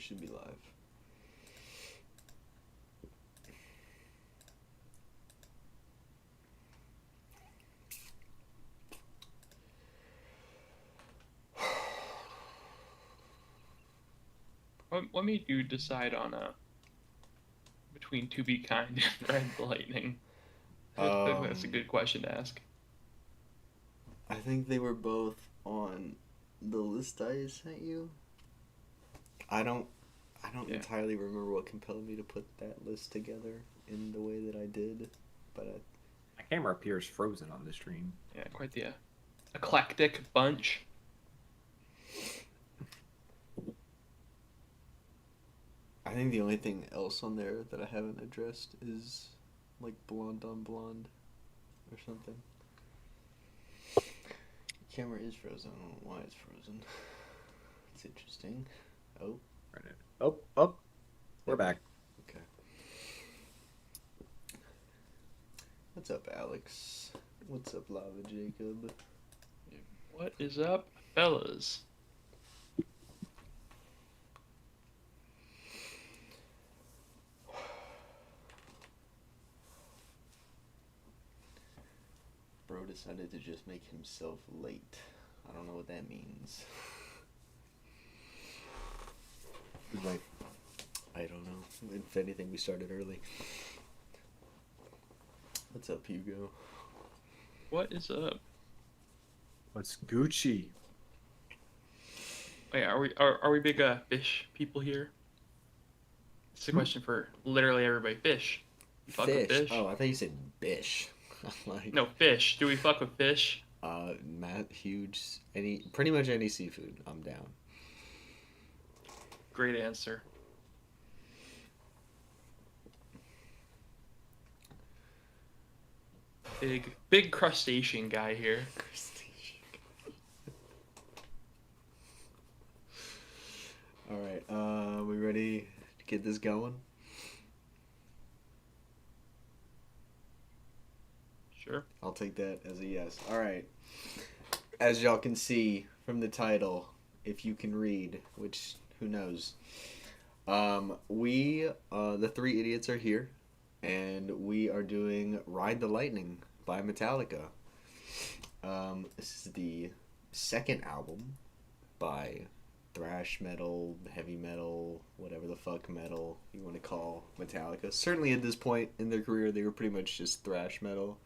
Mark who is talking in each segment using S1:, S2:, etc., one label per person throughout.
S1: should be live.
S2: What made you decide on between To Be Kind and Ride the Lightning? I think that's a good question to ask.
S1: I think they were both on the list I sent you. I don't
S2: Yeah,
S1: entirely remember what compelled me to put that list together in the way that I did, but
S3: My camera appears frozen on the stream.
S2: yeah, quite the eclectic bunch.
S1: I think the only thing else on there that I haven't addressed is like Blonde on Blonde or something. Camera is frozen. I don't know why it's frozen. It's interesting. Oh,
S3: Right. Oh, we're back.
S1: okay. What's up, Alex? What's up, Lava Jacob?
S2: What is up, fellas?
S1: Bro decided to just make himself late. I don't know what that means.
S3: Like,
S1: I don't know. If anything, we started early. What's up, Hugo?
S2: What is up?
S3: what's Gucci?
S2: Wait, are we big fish people here? It's a question for literally everybody. Fish. You fuck with fish?
S1: Oh, I thought you said bish. Like,
S2: No, fish. Do we fuck with fish?
S1: Matt, huge. Pretty much any seafood, I'm down.
S2: Great answer. Big crustacean guy here.
S1: All right, we ready to get this going?
S2: Sure.
S1: I'll take that as a yes. All right. As y'all can see from the title, if you can read, which who knows, the three idiots are here, and we are doing "Ride the Lightning" by Metallica. This is the second album by thrash metal, heavy metal, whatever the fuck metal you want to call Metallica. Certainly at this point in their career, they were pretty much just thrash metal,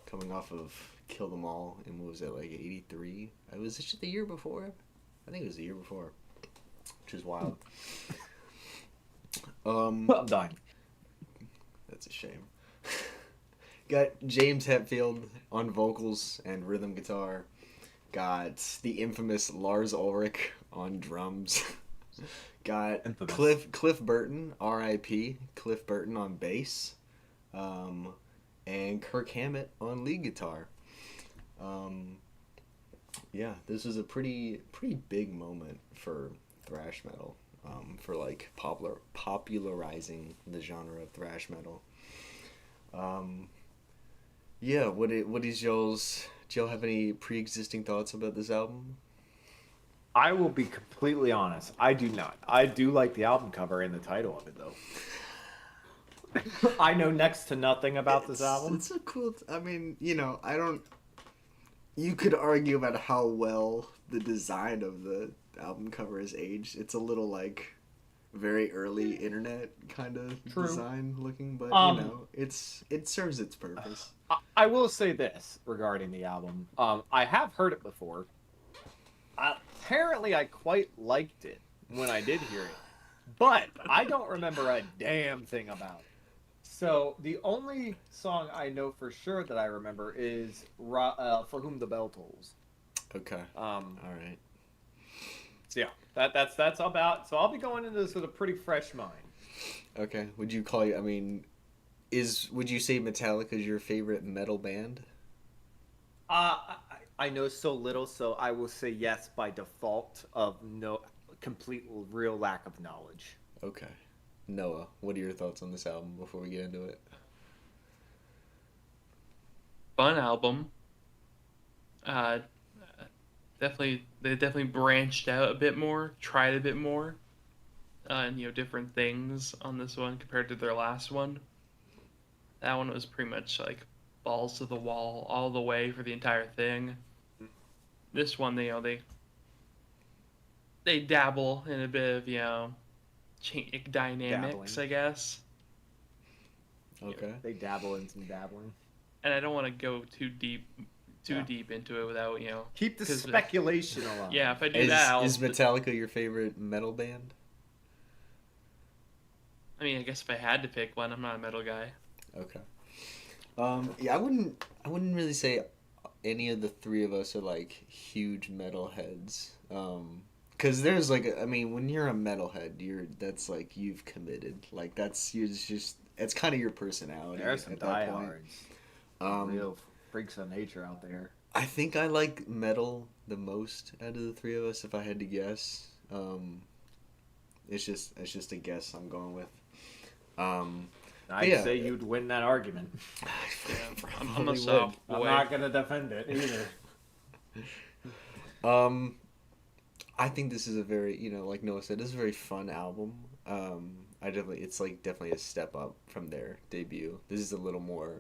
S1: coming off of Kill Them All, and what was it, like 83? Was it just the year before? I think it was the year before, which is wild.
S3: Well done.
S1: That's a shame. Got James Hetfield on vocals and rhythm guitar. Got the infamous Lars Ulrich on drums. Got
S3: Infamous.
S1: Cliff Burton, R.I.P. Cliff Burton on bass. And Kirk Hammett on lead guitar. Yeah, this was a pretty big moment for thrash metal, for like popularizing the genre of thrash metal. Yeah, what is y'all's? Do y'all have any pre-existing thoughts about this album?
S3: I will be completely honest. I do not. I do like the album cover and the title of it, though. I know next to nothing about this album.
S1: It's a cool. I mean, I don't. You could argue about how well the design of the album cover is aged. It's a little like very early internet kind of
S3: True.
S1: design looking, but it serves its purpose.
S3: I will say this regarding the album. I have heard it before. Apparently, I quite liked it when I did hear it, but I don't remember a damn thing about it. So the only song I know for sure that I remember is "For Whom the Bell Tolls."
S1: Okay. All right.
S3: So yeah, that's about. So I'll be going into this with a pretty fresh mind.
S1: Okay. Would you call you? I mean, would you say Metallica is your favorite metal band?
S3: I know so little, so I will say yes by default of no complete real lack of knowledge.
S1: Okay. Noah, what are your thoughts on this album before we get into it?
S2: Fun album. They definitely branched out a bit more, tried a bit more. and different things on this one compared to their last one. That one was pretty much like balls to the wall all the way for the entire thing. This one, they dabble in a bit of dynamics,
S3: Dabbling.
S2: I guess.
S1: Okay.
S3: They dabble in some dabbling.
S2: And I don't want to go too deep into it without
S3: Keep the
S2: 'cause
S3: speculation alive.
S2: yeah, if I do that,
S1: Is Metallica your favorite metal band?
S2: I mean, I guess if I had to pick one, I'm not a metal guy.
S1: Okay. Yeah, I wouldn't really say any of the three of us are like huge metal heads. Cause there's like, I mean, when you're a metalhead, that's like you've committed. Like it's kind of your personality.
S3: There's some
S1: at that point.
S3: diehards. Real freaks of nature out there.
S1: I think I like metal the most out of the three of us, if I had to guess. It's just a guess I'm going with.
S3: I'd
S1: yeah.
S3: say you'd win that argument.
S2: I'm a
S1: Probably
S2: soft
S3: I'm
S2: boy.
S3: not gonna defend it either.
S1: would. I think this is a very, like Noah said, this is a very fun album. It's like definitely a step up from their debut. This is a little more,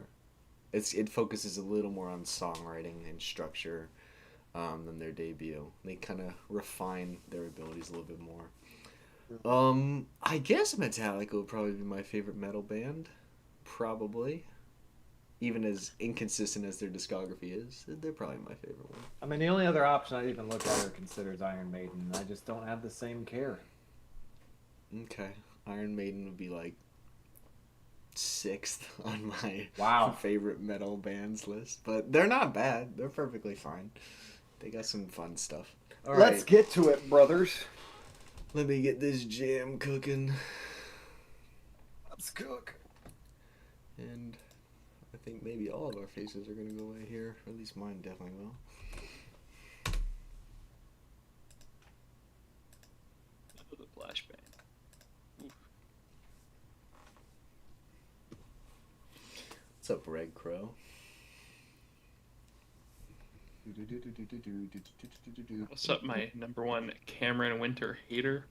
S1: it focuses a little more on songwriting and structure than their debut. They kind of refine their abilities a little bit more. I guess Metallica would probably be my favorite metal band. Probably. Even as inconsistent as their discography is, they're probably my favorite one.
S3: I mean, the only other option I'd even look at or consider is Iron Maiden. I just don't have the same care.
S1: Okay. Iron Maiden would be like 6th on my
S3: Wow.
S1: favorite metal bands list. But they're not bad. They're perfectly fine. They got some fun stuff. All right.
S3: Let's get to it, brothers.
S1: Let me get this jam cooking.
S3: Let's cook.
S1: And I think maybe all of our faces are going to go away here. Or at least mine definitely will.
S2: The flashbang. Oof.
S1: What's up, Red Crow?
S2: What's up, my number one Cameron Winter hater?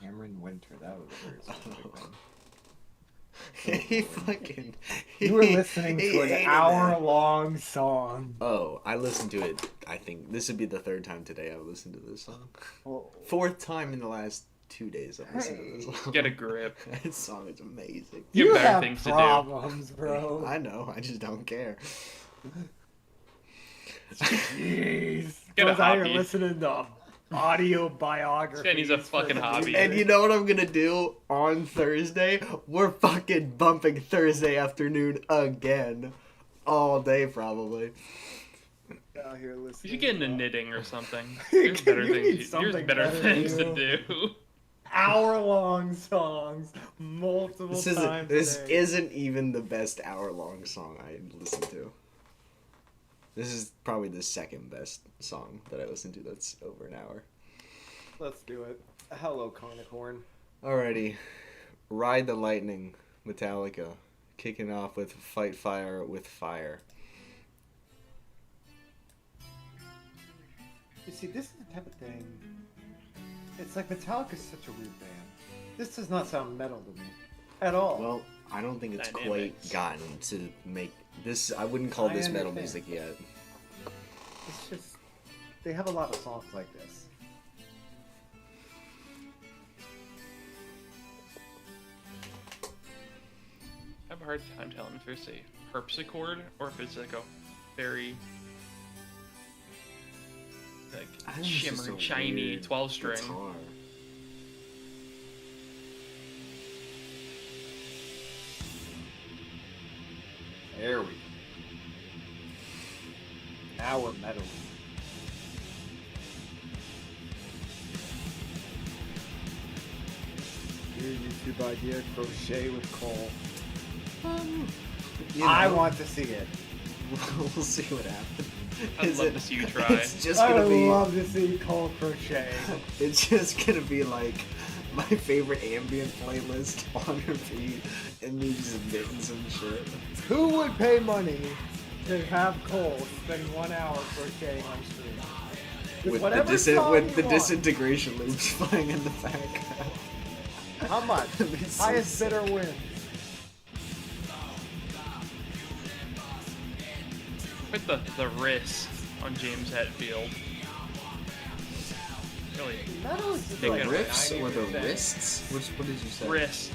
S3: Cameron Winter, that was a very specific one.
S1: He fucking.
S3: You were listening
S1: he
S3: to an
S1: hated
S3: hour-long song.
S1: that. Oh, I listened to it. I think this would be the 3rd time today I've listened to this song.
S3: Oh.
S1: 4th time in the last 2 days I've listened to this song.
S2: Get a grip.
S1: This song is amazing.
S2: You have better
S3: have
S2: things to do.
S3: problems, bro.
S1: I know. I just don't care.
S3: Jeez.
S2: Get a
S3: Goes out here
S2: hobby.
S3: listening to audio biography.
S2: This guy needs a fucking hobby.
S1: And you know what I'm gonna do on Thursday? We're fucking bumping Thursday afternoon again. All day, probably.
S3: Out here listening.
S2: You should get into knitting or something.
S3: You
S2: There's better
S3: need
S2: things. There's
S3: something
S2: better
S3: better
S2: things
S3: to
S2: to do.
S3: Hour-long songs, multiple times.
S1: This
S3: a day.
S1: isn't even the best hour-long song I listened to. This is probably the 2nd best song that I listened to that's over an hour.
S3: Let's do it. Hello, Carnicorn.
S1: Alrighty. Ride the Lightning, Metallica. Kicking off with Fight Fire with Fire.
S3: You see, this is the type of thing. It's like Metallica's such a weird band. This does not sound metal to me at all.
S1: Well, I don't think it's
S2: Dynamics.
S1: quite gotten to make this. I wouldn't call
S3: I
S1: this metal
S3: understand.
S1: music yet.
S3: It's just they have a lot of songs like this.
S2: I have a hard time telling if it's a harpsichord or if it's like a very like
S1: I think it's just
S2: shimmering,
S1: a
S2: shiny
S1: weird
S2: 12-string.
S1: guitar.
S3: There we go. Now we're metal. Your YouTube idea: crochet with Cole.
S1: You
S3: I
S1: know,
S3: want to see it.
S1: we'll see what happens.
S2: I'd love to see you try.
S1: It's just
S3: I
S1: gonna
S3: would
S1: be.
S3: love to see Cole crochet.
S1: It's just gonna be like my favorite ambient playlist on repeat, and me just knitting some shit.
S3: Who would pay money to have Cole spend 1 hour crocheting on stream?
S1: with
S3: whatever song
S1: with
S3: you
S1: the
S3: want.
S1: disintegration loops playing in the background.
S3: How much?
S1: That'd be so
S3: Highest
S1: sick.
S3: bidder wins.
S2: With the wrist on James Hetfield. Really,
S3: Metal is just
S2: The
S1: The
S3: like
S1: riffs or the
S3: 90%.
S1: wrists? What did you say?
S2: wrist.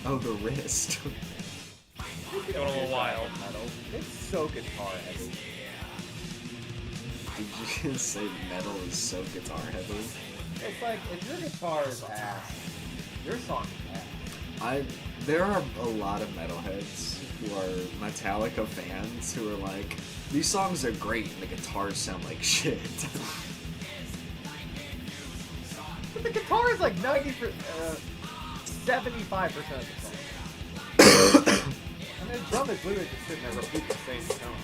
S1: Oh, the wrist.
S3: You
S2: Going a little wild.
S3: Metal. It's so guitar heavy.
S1: Did you just say metal is so guitar heavy?
S3: It's like if your guitar is ass, your song is ass.
S1: There are a lot of metalheads who are Metallica fans who are like, these songs are great and the guitars sound like shit.
S3: But the guitar is like 75% of the song. And the drum is literally just sitting there repeating the same tone.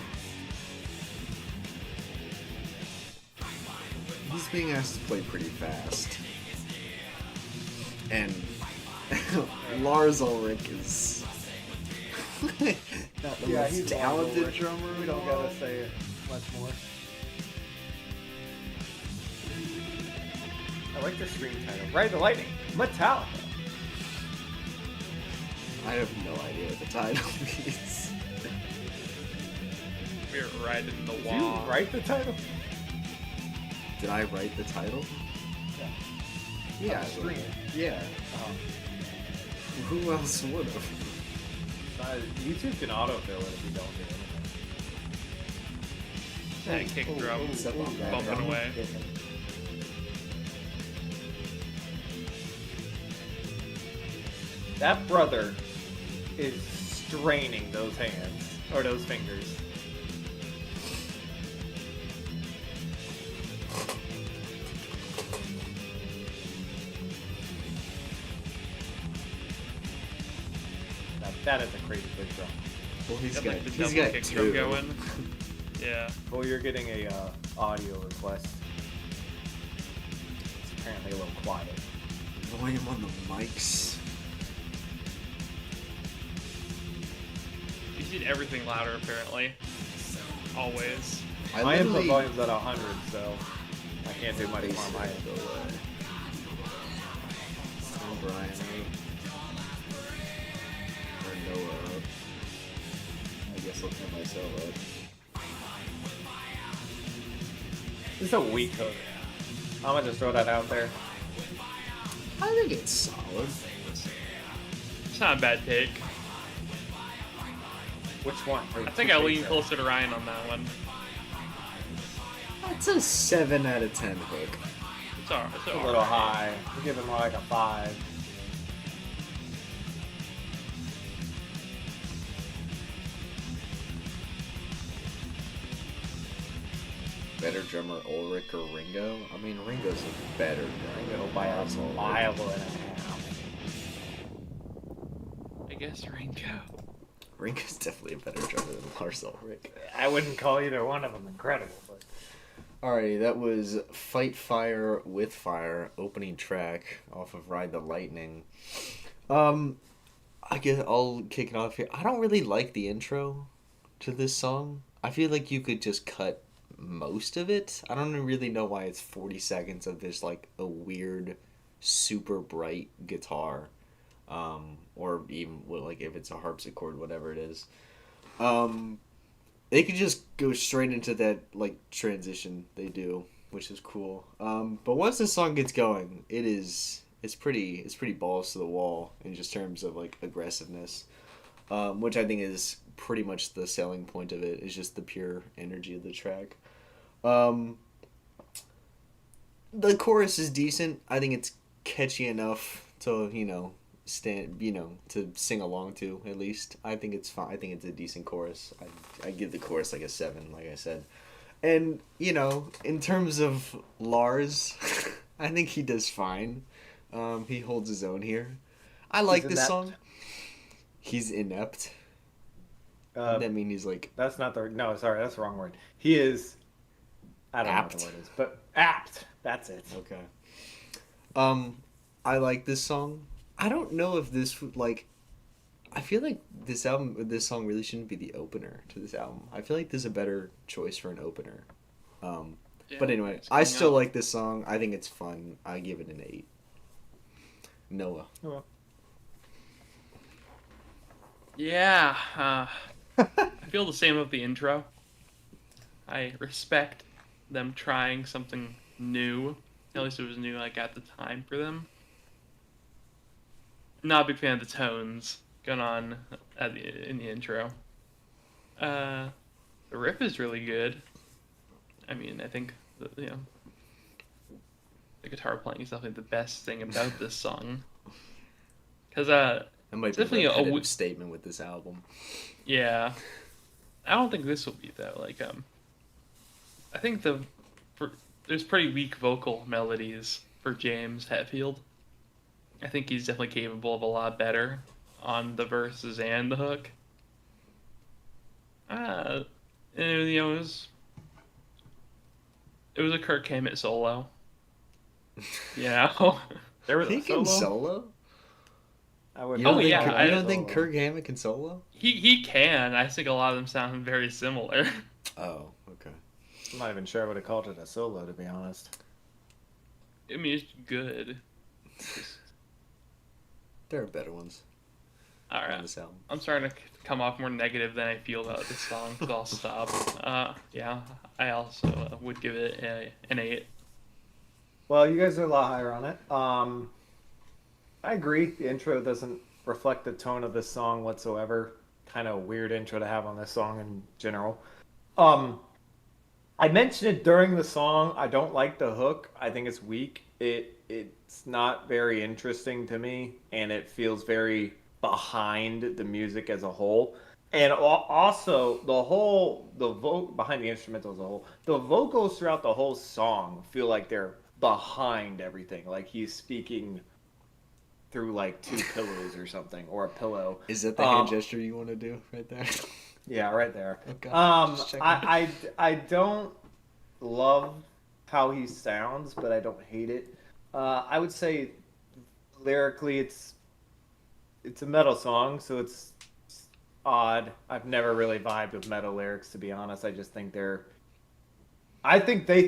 S1: He's being asked to play pretty fast. And Lars Ulrich is not the most
S3: he's
S1: talented
S3: Ulrich.
S1: drummer.
S3: We don't gotta say it much more. I like the screen title. Ride the Lightning. Metallica.
S1: I have no idea what the title means.
S2: We're right in the
S3: Did
S2: wall.
S3: you write the title?
S1: Did I write the title?
S3: Yeah.
S1: Yeah.
S3: On the screen.
S1: Yeah. Who else would have?
S3: YouTube can autofill it if you don't do anything.
S2: That kick drum
S1: Step on that
S2: bumping
S1: drum.
S2: away.
S3: That brother is straining those hands or those fingers. That is a crazy big drum.
S1: Well, he's
S2: Got,
S1: got,
S2: like, the
S1: he's
S2: double
S1: got
S2: kick
S1: two.
S2: drum going. Yeah.
S3: Well, you're getting a audio request. It's apparently a little quiet.
S1: Volume on the mics.
S2: You need everything louder, apparently. Always.
S3: I input
S1: literally-
S3: volume's at 100, so I can't do much more on my end.
S1: Turn Brian up. Turn Noah up. I guess I'll turn myself up.
S3: This is a weak hook. I'm gonna just throw that out there.
S1: I think it's solid.
S2: It's not a bad take.
S3: Which one?
S2: I think I lean closer to Ryan on that one.
S1: It's a 7 out of 10 hook.
S2: It's alright. It's
S3: A
S2: alright.
S3: little high. We'll give him like a 5.
S1: Better drummer Ulrich or Ringo? I mean, Ringo's a better drummer.
S3: Ringo by a
S1: Lars Ulrich.
S3: mile and a half.
S2: I guess Ringo.
S1: Ringo's definitely a better drummer than Lars Ulrich.
S3: I wouldn't call either one of them incredible, but
S1: Alrighty, that was Fight Fire with Fire, opening track off of Ride the Lightning. I guess I'll kick it off here. I don't really like the intro to this song. I feel like you could just cut most of it. I don't really know why it's 40 seconds of this like a weird, super bright guitar. Or even well, like if it's a harpsichord, whatever it is. They could just go straight into that like transition they do, which is cool. But once the song gets going, it's pretty balls to the wall in just terms of like aggressiveness, which I think is pretty much the selling point of it. Is just the pure energy of the track. The chorus is decent. I think it's catchy enough to to sing along to, at least. I think it's fine. I think it's a decent chorus. I give the chorus like a 7, like I said. And, in terms of Lars, I think he does fine. He holds his own here. I like
S3: He's
S1: this
S3: inept.
S1: song. He's inept. That mean he's like
S3: that's not the no. Sorry, that's the wrong word. He is. I don't know what
S1: Apt.
S3: the word is, but apt. That's it.
S1: okay. I like this song. I don't know if this would like. I feel like this song really shouldn't be the opener to this album. I feel like this is a better choice for an opener.
S2: Yeah,
S1: But anyway,
S2: it's
S1: I
S2: coming
S1: still
S2: up.
S1: like this song. I think it's fun. I give it an 8. Noah.
S2: Yeah, I feel the same about the intro. I respect them trying something new. At least it was new, like, at the time for them. Not a big fan of the tones going on in the intro. The riff is really good. I mean, I think the guitar playing is definitely the best thing about this song. Because
S1: That might
S2: it's
S1: be a
S2: definitely
S1: repetitive statement with this album.
S2: yeah. I don't think this will be though. Like I think there's pretty weak vocal melodies for James Hetfield. I think he's definitely capable of a lot better on the verses and the hook. And, it was a Kirk Hammett solo. You know?
S3: There was
S1: He
S3: a
S1: can
S3: solo.
S1: solo?
S3: I would
S1: You
S3: not
S1: don't think,
S2: yeah,
S1: you
S2: I-
S1: don't think Kirk Hammett can solo?
S2: he can. I think a lot of them sound very similar.
S1: Oh, okay.
S3: I'm not even sure I would have called it a solo, to be honest.
S2: I mean, it's good.
S1: There are better ones
S2: All
S1: on
S2: right.
S1: this album.
S2: I'm starting to come off more negative than I feel about this song, so I'll stop. Yeah, I also would give it an 8.
S3: Well, you guys are a lot higher on it. I agree. The intro doesn't reflect the tone of this song whatsoever. Kind of weird intro to have on this song in general. I mentioned it during the song. I don't like the hook. I think it's weak. It's not very interesting to me, and it feels very behind the music as a whole. And also behind the instrumental as a whole, the vocals throughout the whole song feel like they're behind everything. Like he's speaking through like two pillows or something, or a pillow.
S1: Is that the hand gesture you want to do right there?
S3: Yeah, right there.
S1: Okay. Just checking.
S3: I don't love how he sounds, but I don't hate it. I would say lyrically, it's a metal song, so it's odd. I've never really vibed with metal lyrics, to be honest. I just think they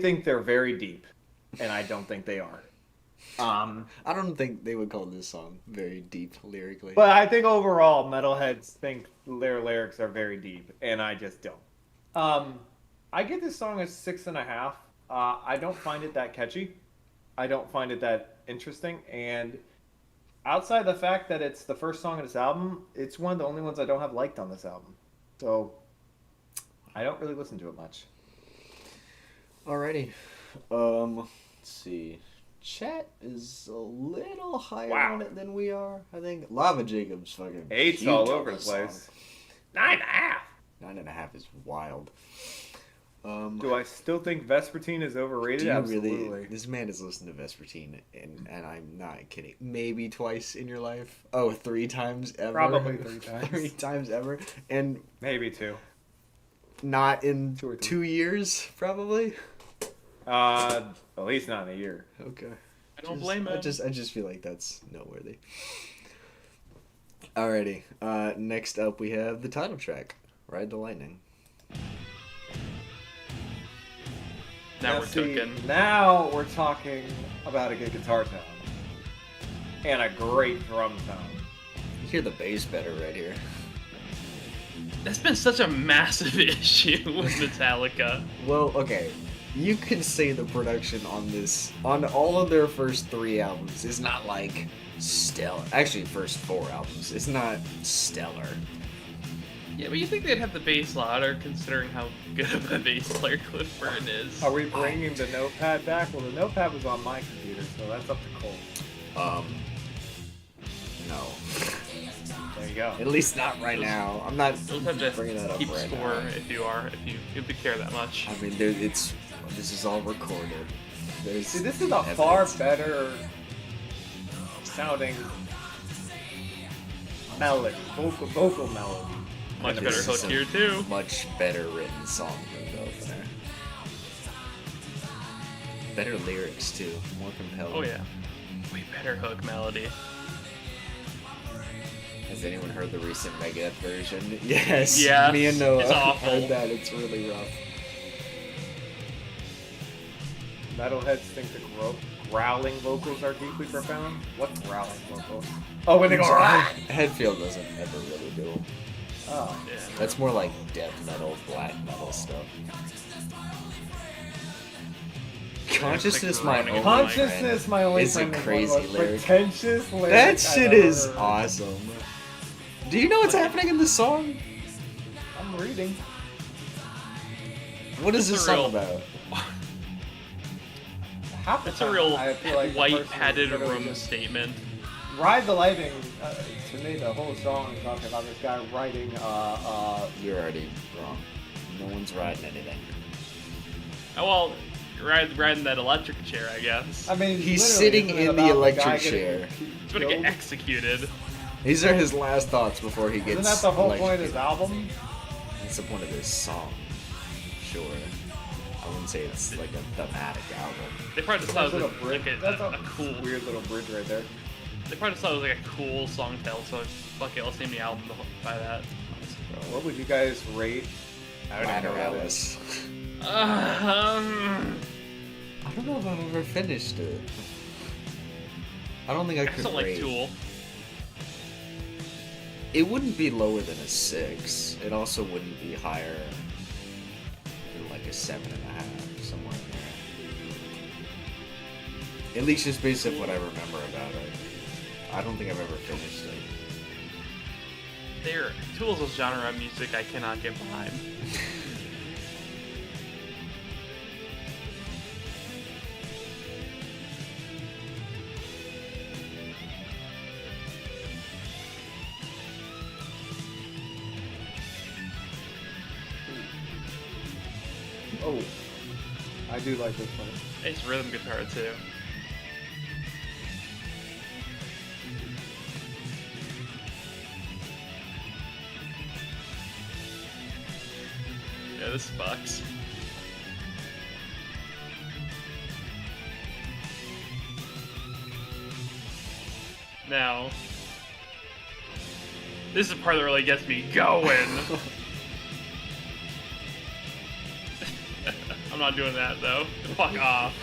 S3: think they're very deep, and I don't think they are.
S1: I don't think they would call this song very deep lyrically.
S3: But I think overall, metalheads think their lyrics are very deep, and I just don't. I give this song a 6.5. I don't find it that catchy. I don't find it that interesting, and outside the fact that it's the first song of this album, it's one of the only ones I don't have liked on this album. So I don't really listen to it much.
S1: Alrighty. Let's see. Chat is a little higher
S3: Wow.
S1: on it than we are. I think Lava Jacob's fucking
S3: 8's
S1: huge
S3: all
S1: on
S3: over the
S1: this song.
S3: place. 9.5.
S1: 9.5 is wild.
S3: Do I still think Vespertine is overrated?
S1: Do you
S3: Absolutely.
S1: really? This man has listened to Vespertine, and I'm not kidding. Maybe twice in your life. Oh, 3 times ever.
S3: Probably 3 times.
S1: 3 times ever, and
S3: Maybe 2.
S1: not in
S3: 2 or 3.
S1: 2 years, probably.
S3: At least not in a year.
S1: Okay.
S2: I don't blame him.
S1: I just feel like that's noteworthy. Alrighty. Next up we have the title track, "Ride the Lightning."
S2: Now we're cooking.
S3: Now we're talking about a good guitar tone. And a great drum tone.
S1: You hear the bass better right here.
S2: That's been such a massive issue with Metallica.
S1: Well, okay. You can say the production on all of their first 3 albums is not like stellar. Actually, first 4 albums. It's not stellar.
S2: Yeah, but you think they'd have the bass louder considering how good of a bass player Cliff Burton is.
S3: Are we bringing the notepad back? Well, the notepad was on my computer, so that's up to Cole.
S1: No.
S3: There you go.
S1: At least not right now. I'm not
S2: You'll have to
S1: bringing that up
S2: keep
S1: right
S2: score
S1: now.
S2: if you care that much.
S1: I mean, this is all recorded. There's
S3: See, this is a
S1: evidence.
S3: far better sounding melody, vocal melody.
S2: Much
S1: This
S2: better
S1: is
S2: hook
S1: a
S2: here too.
S1: Much better written song than the opener. Better lyrics too. More compelling.
S2: Oh yeah, way better hook melody.
S1: Has anyone heard the recent Megadeth version? Yes.
S2: Yes,
S1: Me and Noah
S2: it's awful.
S1: heard that. It's really rough.
S3: Metalheads think the growling vocals are deeply profound. What's growling vocals? Oh, when they go. "Rah!"
S1: Hetfield doesn't ever really do them.
S3: Oh.
S2: Yeah.
S1: That's more like death metal, black metal stuff. Consciousness, my only
S3: Consciousness, my only
S1: It's a
S3: friend. is one of the
S1: crazy
S3: most
S1: lyric.
S3: Pretentious lyric.
S1: That
S3: I've
S1: shit
S3: ever
S1: is
S3: heard.
S1: awesome. Do you know what's happening in this song?
S3: I'm reading.
S1: What is
S2: It's
S1: this
S2: a
S1: song
S2: real-
S1: about?
S3: Half the
S2: It's a
S3: time,
S2: real
S3: I feel like the
S2: white
S3: person
S2: padded
S3: literally
S2: room
S3: just-
S2: statement.
S3: Ride the Lightning. To me, the whole song is talking about this guy riding.
S1: You're already wrong. No one's riding anything.
S2: Oh well, riding that electric chair, I guess.
S3: I mean,
S1: He's
S3: literally,
S1: sitting
S3: isn't it
S1: in the
S3: about
S1: electric
S3: guy getting
S1: chair.
S2: He's gonna get
S3: killed?
S2: executed.
S1: These are his last thoughts before he gets.
S3: Isn't that the whole point of his
S1: electrocuted.
S3: album?
S1: That's the point of this song. Sure. I wouldn't say it's like a thematic album.
S2: They probably just thought it
S3: There's
S2: was
S3: a bridge.
S2: like
S3: That's
S2: a cool.
S3: weird little bridge right there.
S2: They probably just thought it was like a cool song title, so fuck it, let's name the album by that.
S3: What would you guys rate? I don't even know what that is.
S1: Lateralis.
S2: Um,
S1: I don't know if I've ever finished it. I don't think I
S2: I
S1: could
S2: just don't like
S1: rate.
S2: Tool.
S1: It wouldn't be lower than a 6. It also wouldn't be higher than like a 7.5, somewhere in there. At least just based on what I remember about it. I don't think I've ever finished it.
S2: Tool's a genre of music I cannot get behind.
S3: Oh, I do like this one.
S2: It's rhythm guitar too. Yeah, this sucks. Now, this is the part that really gets me going. I'm not doing that though. Fuck off.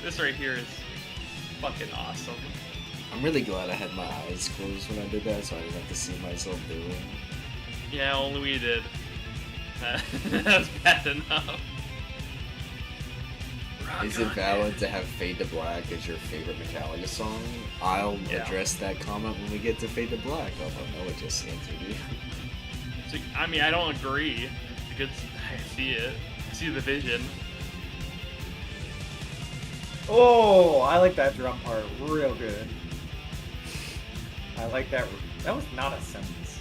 S2: This right here is fucking awesome.
S1: I'm really glad I had my eyes closed when I did that, so I didn't have to see myself do it.
S2: Yeah, only we did. That was bad enough.
S1: Is it valid to have Fade to Black as your favorite Metallica song? I'll
S2: Yeah.
S1: address that comment when we get to Fade to Black, although no, it just answered you.
S2: So, I mean, I don't agree because I see it. I see the vision.
S3: Oh, I like that drum part real good. I like that. That was not a sentence.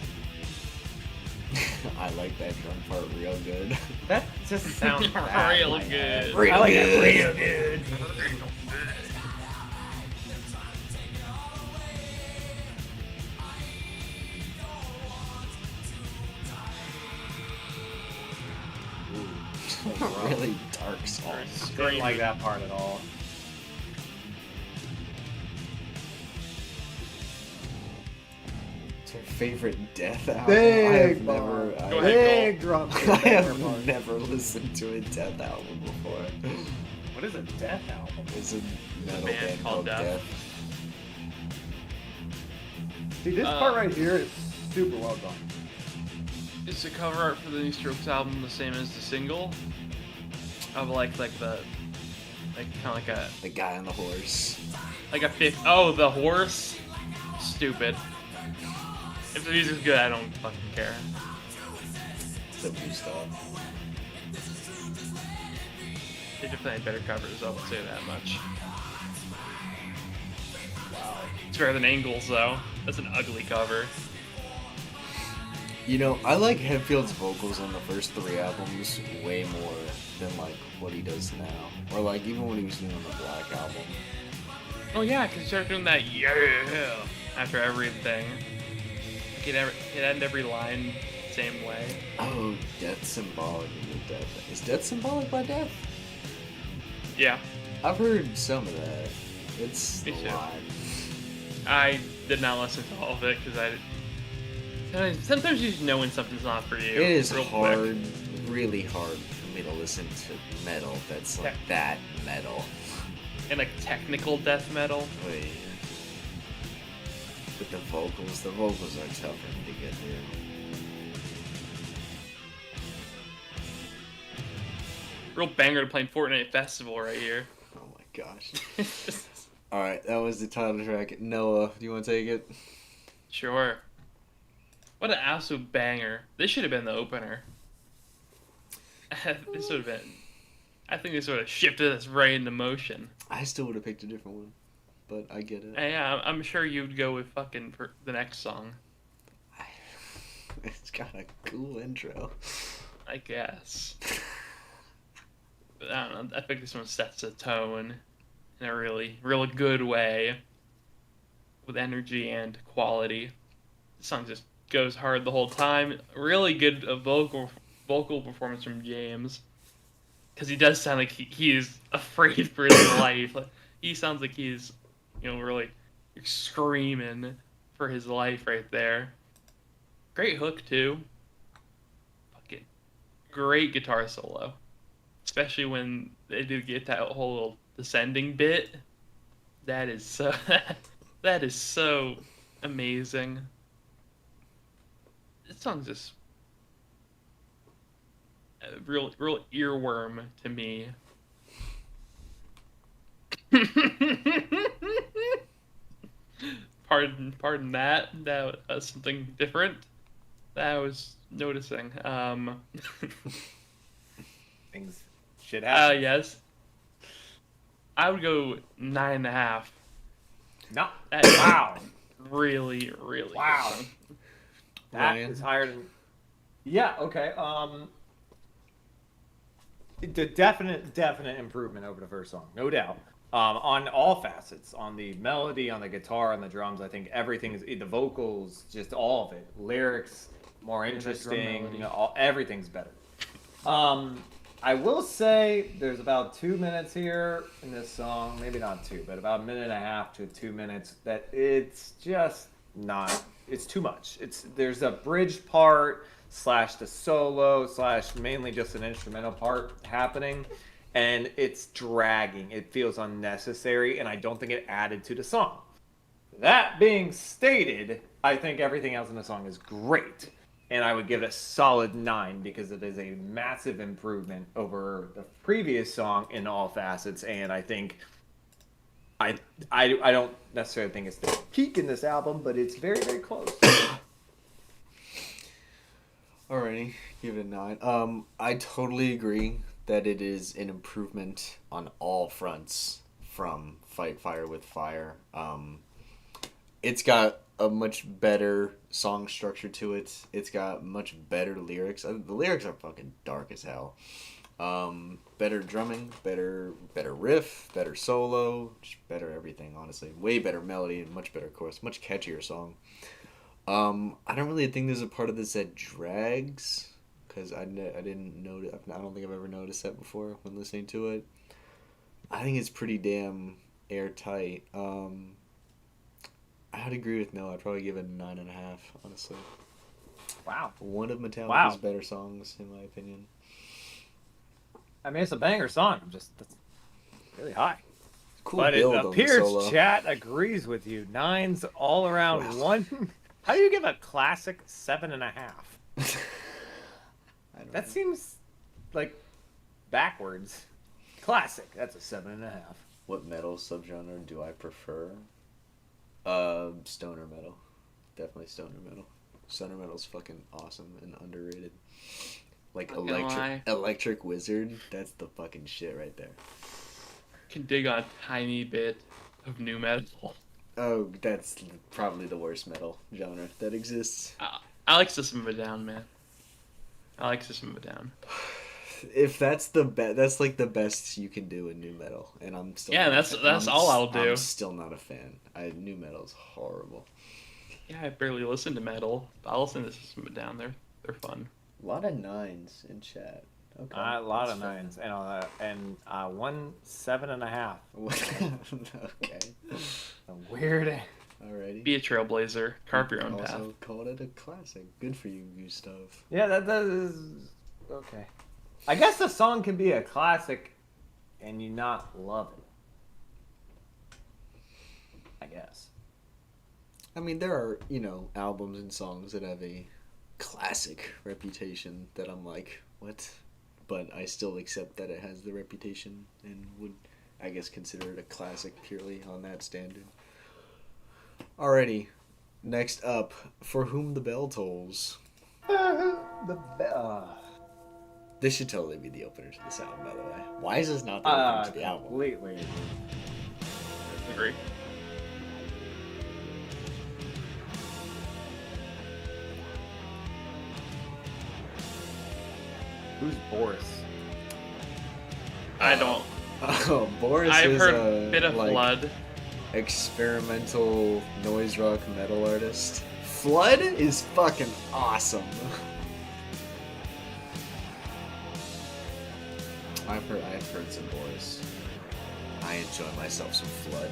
S1: I like that drum part real good.
S3: That just sounds bad in
S2: Real
S3: my
S2: good.
S3: head.
S1: Real
S3: I like
S1: good.
S3: it real good.
S1: Really dark song.
S3: Didn't like that part at all.
S1: It's your favorite Death album?
S3: Big
S1: I have
S3: bar.
S1: never.
S2: Go
S1: I,
S2: ahead.
S3: Big drum.
S1: I have never listened to a Death album before.
S3: What is a death album?
S1: It's a metal
S2: band
S1: band
S2: called
S1: called
S2: Death.
S1: Death.
S3: See, this part right here is super well done.
S2: Is the cover art for the new Strokes album the same as the single? Of like the kind of like a
S1: The guy on the horse.
S2: fifth. Oh, the horse. Stupid. If the music's good, I don't fucking care.
S1: The new stuff.
S2: They definitely had better covers. I will say that much.
S3: Wow.
S2: It's better than Angles though. That's an ugly cover.
S1: You know, I like Hetfield's vocals on the first 3 albums way more than like what he does now, or like even when he was doing the Black album.
S2: Oh yeah, because he started doing that yeah after everything. He'd end every line same way.
S1: Oh, Death Symbolic of Death. Is Death Symbolic by Death?
S2: Yeah,
S1: I've heard some of that. It's
S2: Me
S1: a
S2: too.
S1: lot.
S2: I did not listen to all of it because sometimes you just know when something's not for you.
S1: It is
S2: real quick.
S1: hard, really hard for me to listen to metal that's like that metal.
S2: And like technical death metal.
S1: Wait. With the vocals are tough for me to get through.
S2: Real banger to play Fortnite Festival right here.
S1: Oh my gosh. Alright, that was the title track. Noah, do you want to take it?
S2: Sure. What an absolute banger. This should have been the opener. This would have been... I think this would have shifted us right into motion.
S1: I still would have picked a different one, but I get it.
S2: Yeah, I'm sure you'd go with fucking for the next song.
S1: It's got a cool intro.
S2: I guess. But I don't know. I think this one sets the tone in a really good way, with energy and quality. The song just goes hard the whole time. Really good vocal performance from James, because he does sound like he is afraid for his life. Like, he sounds like he's, really screaming for his life right there. Great hook too. Fucking great guitar solo. Especially when they do get that whole little descending bit. That is so amazing. This song's just a real earworm to me. Pardon that. That was something different that I was noticing.
S3: Things shit happen.
S2: Yes. I would go 9.5.
S3: No.
S2: Wow. Really
S3: wow.
S2: good song.
S3: That is higher than. Yeah. Okay. The definite improvement over the first song, no doubt. On all facets, on the melody, on the guitar, on the drums, I think everything is the vocals, just all of it. Lyrics more interesting. Everything's better. I will say there's about 2 minutes here in this song, maybe not 2, but about 1.5 to 2 minutes that it's just not. It's too much. There's a bridge part / the solo / mainly just an instrumental part happening, and it's dragging. It feels unnecessary, and I don't think it added to the song. That being stated, I think everything else in the song is great, and I would give it a solid 9 because it is a massive improvement over the previous song in all facets, and I think I don't necessarily think it's the peak in this album, but it's very, very close.
S1: Alrighty, give it a 9. I totally agree that it is an improvement on all fronts from Fight Fire with Fire. It's got a much better song structure to it. It's got much better lyrics. The lyrics are fucking dark as hell. Better drumming, better riff, better solo, just better everything, honestly. Way better melody and much better chorus, much catchier song. I don't really think there's a part of this that drags, because I didn't notice. I don't think I've ever noticed that before when listening to it. I think it's pretty damn airtight. I'd agree with Noah. I'd probably give it a 9.5, honestly.
S3: Wow.
S1: One of Metallica's better songs, in my opinion.
S3: I mean, it's a banger song. That's really high.
S1: Cool
S3: but
S1: build
S3: it
S1: on
S3: appears
S1: the solo.
S3: chat agrees with you. 9's all around.
S1: Wow.
S3: 1. How do you give a classic 7.5?
S1: That
S3: know. Seems like backwards. Classic. That's a 7.5.
S1: What metal subgenre do I prefer? Stoner metal. Definitely stoner metal. Stoner metal's fucking awesome and underrated. Like Electric Wizard, that's the fucking shit right there.
S2: Can dig on a tiny bit of new metal.
S1: Oh, that's probably the worst metal genre that exists.
S2: I like System of a Down, man. I like System of a Down.
S1: If that's that's like the best you can do in new metal, and I'm still
S2: that's all I'll do.
S1: I'm still not a fan. New metal's horrible.
S2: Yeah, I barely listen to metal, but I'll listen to System of a Down. They're fun.
S1: A lot of 9s in chat. Okay,
S3: a lot of 9s and one 7.5.
S1: Okay.
S3: Weird.
S1: Alrighty.
S2: Be a trailblazer. Carve your own path.
S1: Also called it a classic. Good for you, Gustav.
S3: Yeah, that is okay. I guess a song can be a classic and you not love it. I guess.
S1: I mean, there are, albums and songs that have a classic reputation that I'm like, what? But I still accept that it has the reputation and would, I guess, consider it a classic purely on that standard. Alrighty, next up, For Whom the Bell Tolls. This should totally be the opener to this album, by the way. Why is this not the opener to the album?
S3: Completely.
S2: Agree.
S3: Who's Boris?
S2: I don't.
S1: Oh, Boris
S2: I've
S1: is
S2: heard
S1: a
S2: Bit of Flood.
S1: experimental noise rock metal artist. Flood is fucking awesome. I've heard some Boris. I enjoy myself some Flood.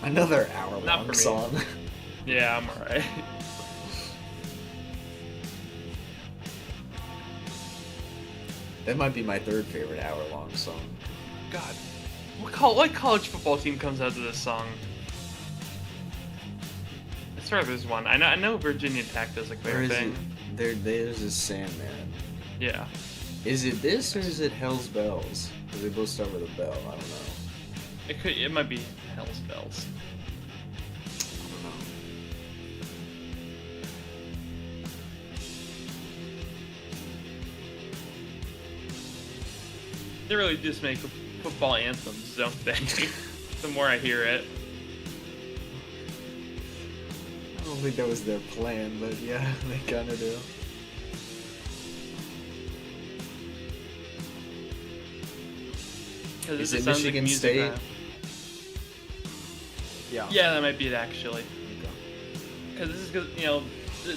S1: Another
S2: Not for
S1: hour-long
S2: me.
S1: song.
S2: Yeah, I'm alright.
S1: That might be my third favorite hour-long song.
S2: God, what college football team comes out to this song? I swear there's one. I know Virginia Tech does like
S1: Where
S2: their
S1: is
S2: thing.
S1: it? There's a Sandman.
S2: Yeah.
S1: Is it this or is it Hell's Bells? Because they both start with a bell. I don't know.
S2: It might be Hell's Bells.
S1: I don't know.
S2: They really just make football anthems, don't they? The more I hear it.
S1: I don't think that was their plan, but yeah, they kind of do. Is it Michigan State?
S3: Yeah.
S2: Yeah, that might be it actually. Because this is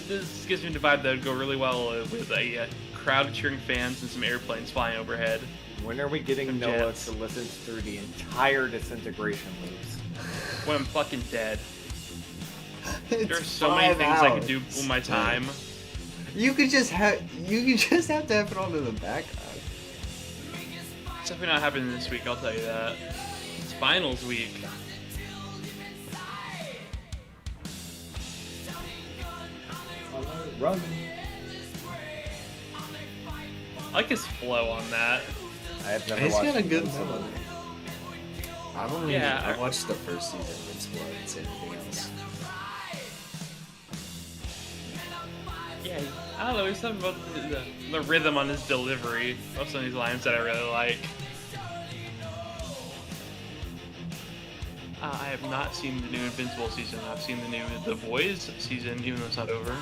S2: this gives me the vibe that would go really well with a crowd of cheering fans and some airplanes flying overhead.
S3: When are we getting
S2: Some
S3: Noah
S2: jets.
S3: to listen through the entire disintegration loops?
S2: When I'm fucking dead.
S1: It's
S2: There's so many
S1: 5
S2: things I could do
S1: hours.
S2: with my time.
S1: You could just have to have it on in the background.
S2: It's definitely not happening this week, I'll tell you that. It's finals week.
S3: Run.
S2: I like his flow on that.
S3: I have never
S1: He's
S3: watched
S1: got a good
S3: most of
S1: melody.
S3: it.
S1: I've only
S2: Yeah.
S1: I watched the first season of It's Blood and anything else.
S2: Yeah, I don't know, there's something about the rhythm on his delivery of some of these lines that I really like. I have not seen the new Invincible season. I've seen the new The Boys season, even though it's not over.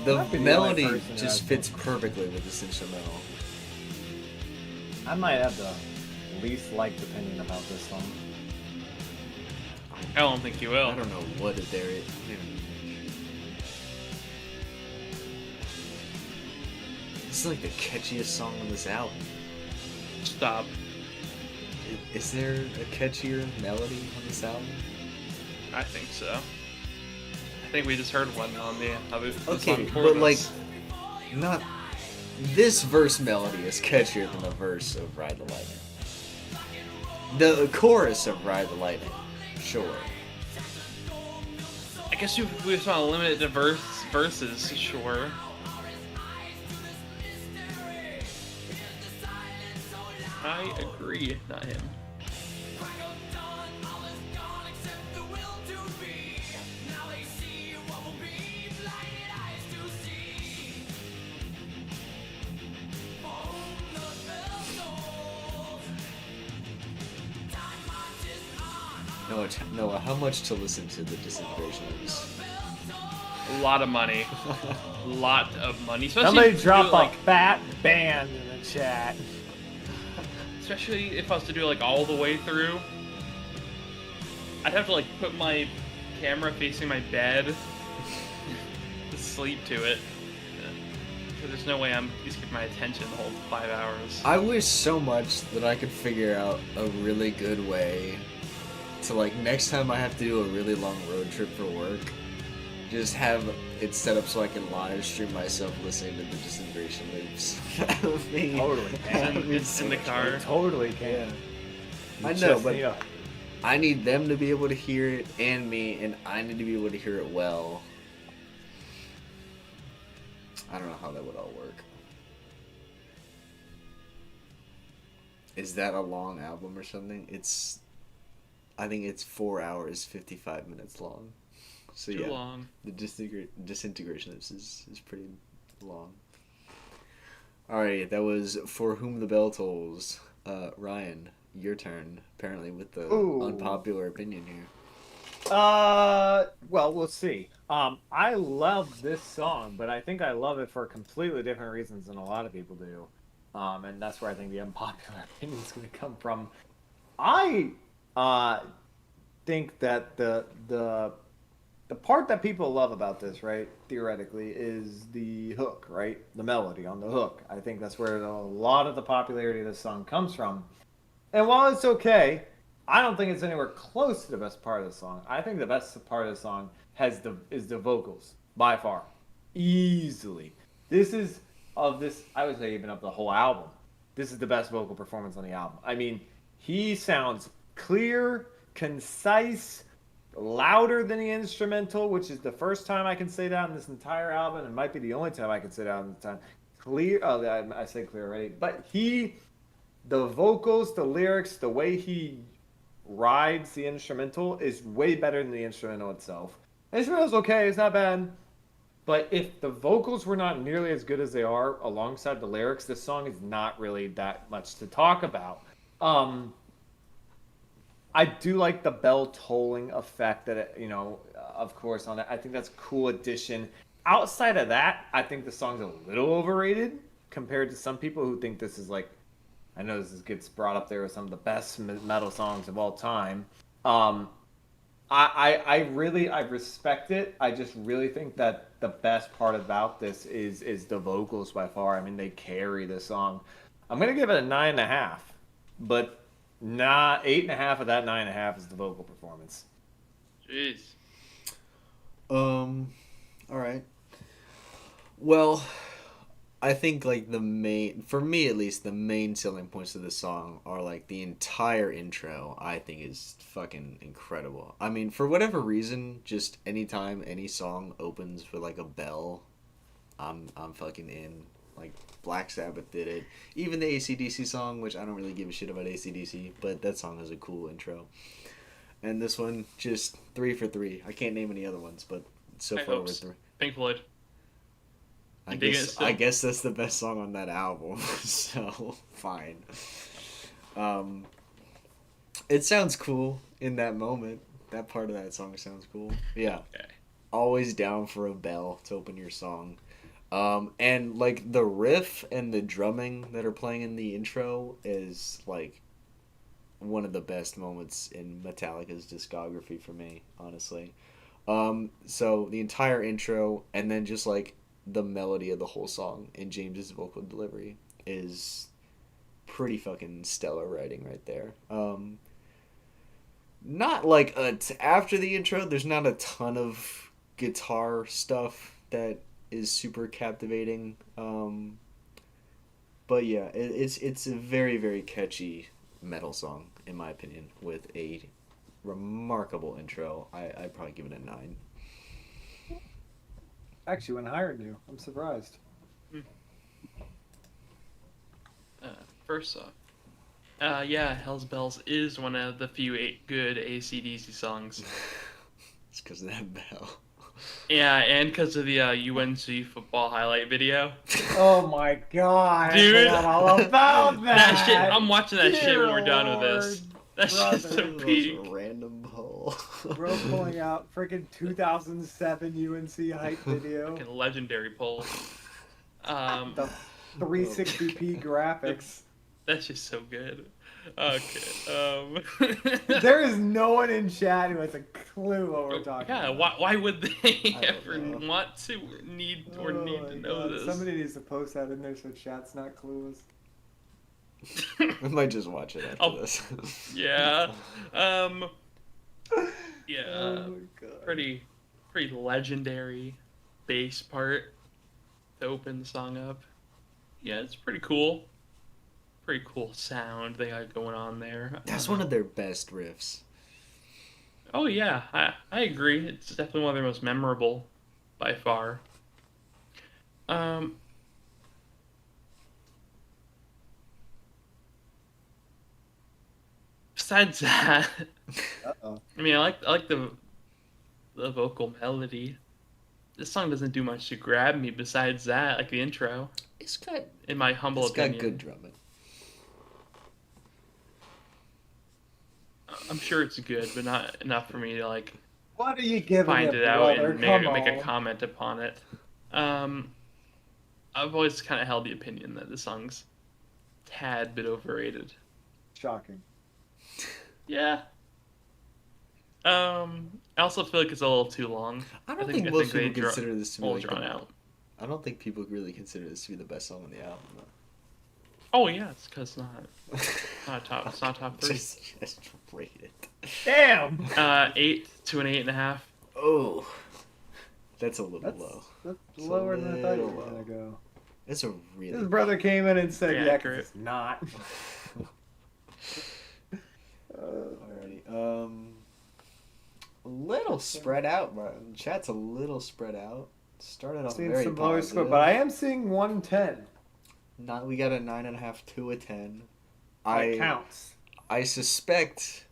S1: The
S3: Might be the
S1: melody
S3: only person
S1: just
S3: I've-
S1: fits perfectly with this instrumental.
S3: I might have the least liked opinion about this song.
S2: I don't think you will.
S1: I don't know what there is. This is like the catchiest song on this album.
S2: Stop.
S1: Is there a catchier melody on this album?
S2: I think so. I think we just heard one on the song
S1: Okay,
S2: before
S1: but
S2: this.
S1: like, not this verse melody is catchier than the verse of Ride the Lightning. The chorus of Ride the Lightning, sure.
S2: I guess if we just want to limit it to verses, sure. I agree, not him.
S1: Noah, how much to listen to the Disintegration is?
S2: A lot of money. Lot of money. Especially
S3: Somebody
S2: if you
S3: drop
S2: do it,
S3: a
S2: like,
S3: fat band in the chat.
S2: especially if I was to do it like all the way through. I'd have to like put my camera facing my bed to sleep to it. Because there's no way I'm just keeping my attention the whole 5 hours.
S1: I wish so much that I could figure out a really good way to like next time I have to do a really long road trip for work, just have it set up so I can live stream myself listening to the Disintegration loops. That would be
S3: Totally can.
S2: It's in the car.
S3: You totally can.
S1: I
S3: You
S1: know,
S3: just
S1: but
S3: need a-
S1: I need them to be able to hear it and me, and I need to be able to hear it well. I don't know how that would all work. Is that a long album or something? I think it's 4 hours, 55 minutes long. So
S2: Too
S1: yeah,
S2: long.
S1: the Disintegration Loops is pretty long. Alright, that was For Whom the Bell Tolls. Ryan, your turn, apparently, with the
S3: Ooh.
S1: unpopular opinion here.
S3: Well, we'll see. I love this song, but I think I love it for completely different reasons than a lot of people do. And that's where I think the unpopular opinion is going to come from. I think that the part that people love about this, right, theoretically, is the hook, right? The melody on the hook. I think that's where a lot of the popularity of this song comes from. And while it's okay, I don't think it's anywhere close to the best part of the song. I think the best part of the song is the vocals, by far. Easily. I would say even of the whole album, this is the best vocal performance on the album. I mean, he sounds clear, concise, louder than the instrumental, which is the first time I can say that in this entire album. It might be the only time I can say that in this time. Clear, I said clear already. But the vocals, the lyrics, the way he rides the instrumental is way better than the instrumental itself. The instrumental's okay, it's not bad. But if the vocals were not nearly as good as they are alongside the lyrics, this song is not really that much to talk about. I do like the bell tolling effect that it, of course, on that. I think that's a cool addition. Outside of that, I think the song's a little overrated compared to some people who think this is like, I know this gets brought up there with some of the best metal songs of all time. I respect it. I just really think that the best part about this is the vocals by far. I mean, they carry the song. I'm gonna give it a 9.5, but 8.5 of that 9.5 is the vocal performance.
S2: Jeez.
S1: All right. Well, I think like for me at least, the main selling points of this song are like the entire intro. I think is fucking incredible. I mean, for whatever reason, just anytime any song opens with like a bell, I'm fucking in. Like Black Sabbath did it. Even the AC/DC song, which I don't really give a shit about AC/DC, but that song has a cool intro. And this one, just 3 for 3. I can't name any other ones, but so far we're 3.
S2: Pink Floyd.
S1: I guess that's the best song on that album, so fine. It sounds cool in that moment. That part of that song sounds cool. Yeah.
S2: Okay.
S1: Always down for a bell to open your song. And like the riff and the drumming that are playing in the intro is like one of the best moments in Metallica's discography for me, honestly. So the entire intro and then just like the melody of the whole song and James's vocal delivery is pretty fucking stellar writing right there. Not like after the intro, there's not a ton of guitar stuff that is super captivating. But yeah, it's a very, very catchy metal song in my opinion with a remarkable intro. I'd probably give it a 9.
S3: Actually went higher than you. I'm surprised.
S2: First off, yeah, Hell's Bells is one of the few good AC/DC songs.
S1: It's because of that bell.
S2: Yeah, and because of the UNC football highlight video.
S3: Oh my god,
S2: Dude.
S3: I forgot all about that.
S2: That shit, I'm watching that shit when
S3: Dear
S2: we're done with this. That shit's so
S3: brother.
S2: peak.
S1: Random poll.
S3: Bro pulling out freaking 2007 UNC hype video.
S2: Fucking legendary poll.
S3: The 360p graphics.
S2: That's just so good. Okay.
S3: There is no one in chat who has a clue what we're talking
S2: Yeah,
S3: about.
S2: why would they
S1: I don't
S2: ever
S1: know.
S2: want to need to
S3: Oh my
S2: know
S3: God.
S2: this?
S3: Somebody needs to post that in there so chat's not clueless.
S1: I might just watch it after
S2: Oh.
S1: this.
S2: Yeah. Yeah,
S3: Oh my god.
S2: pretty legendary bass part to open the song up. Yeah, it's pretty cool. Pretty cool sound they got going on there.
S1: That's one of their best riffs.
S2: Oh yeah, I agree. It's definitely one of their most memorable by far. Um, besides that,
S3: Uh-oh.
S2: I mean, I like the vocal melody. This song doesn't do much to grab me besides that, like the intro,
S1: It's got
S2: in my humble
S1: it's got
S2: opinion.
S1: good drumming.
S2: I'm sure it's good, but not enough for me to like
S3: What are you giving
S2: find
S3: it,
S2: it out
S3: brother?
S2: and
S3: Come
S2: make a
S3: on.
S2: comment upon it. Um, I've always kind of held the opinion that the song's tad bit overrated.
S3: Shocking.
S2: Yeah. I also feel like it's a little too long.
S1: I don't think most
S2: they
S1: people consider this to be
S2: all
S1: like
S2: drawn out.
S1: I don't think people really consider this to be the best song on the album.
S2: Oh yeah, it's because it's not top. It's not top 3.
S1: Just rate it.
S3: Damn.
S2: 8 to an 8.5.
S1: Oh, that's a little
S3: That's,
S1: low.
S3: that's
S1: It's a
S3: lower than I thought you were
S1: little
S3: gonna go.
S1: It's a really.
S3: His brother came in and said,
S2: Pretty
S3: "Yeah, 'cause
S2: accurate.
S3: it's not."
S1: Alrighty. A little spread out, bro. Chat's a little spread out. Started off
S3: Seeing
S1: very
S3: some lower score,
S1: positive.
S3: but I am seeing 110.
S1: Not, we got a 9.5 to a 10.
S3: That counts.
S1: I suspect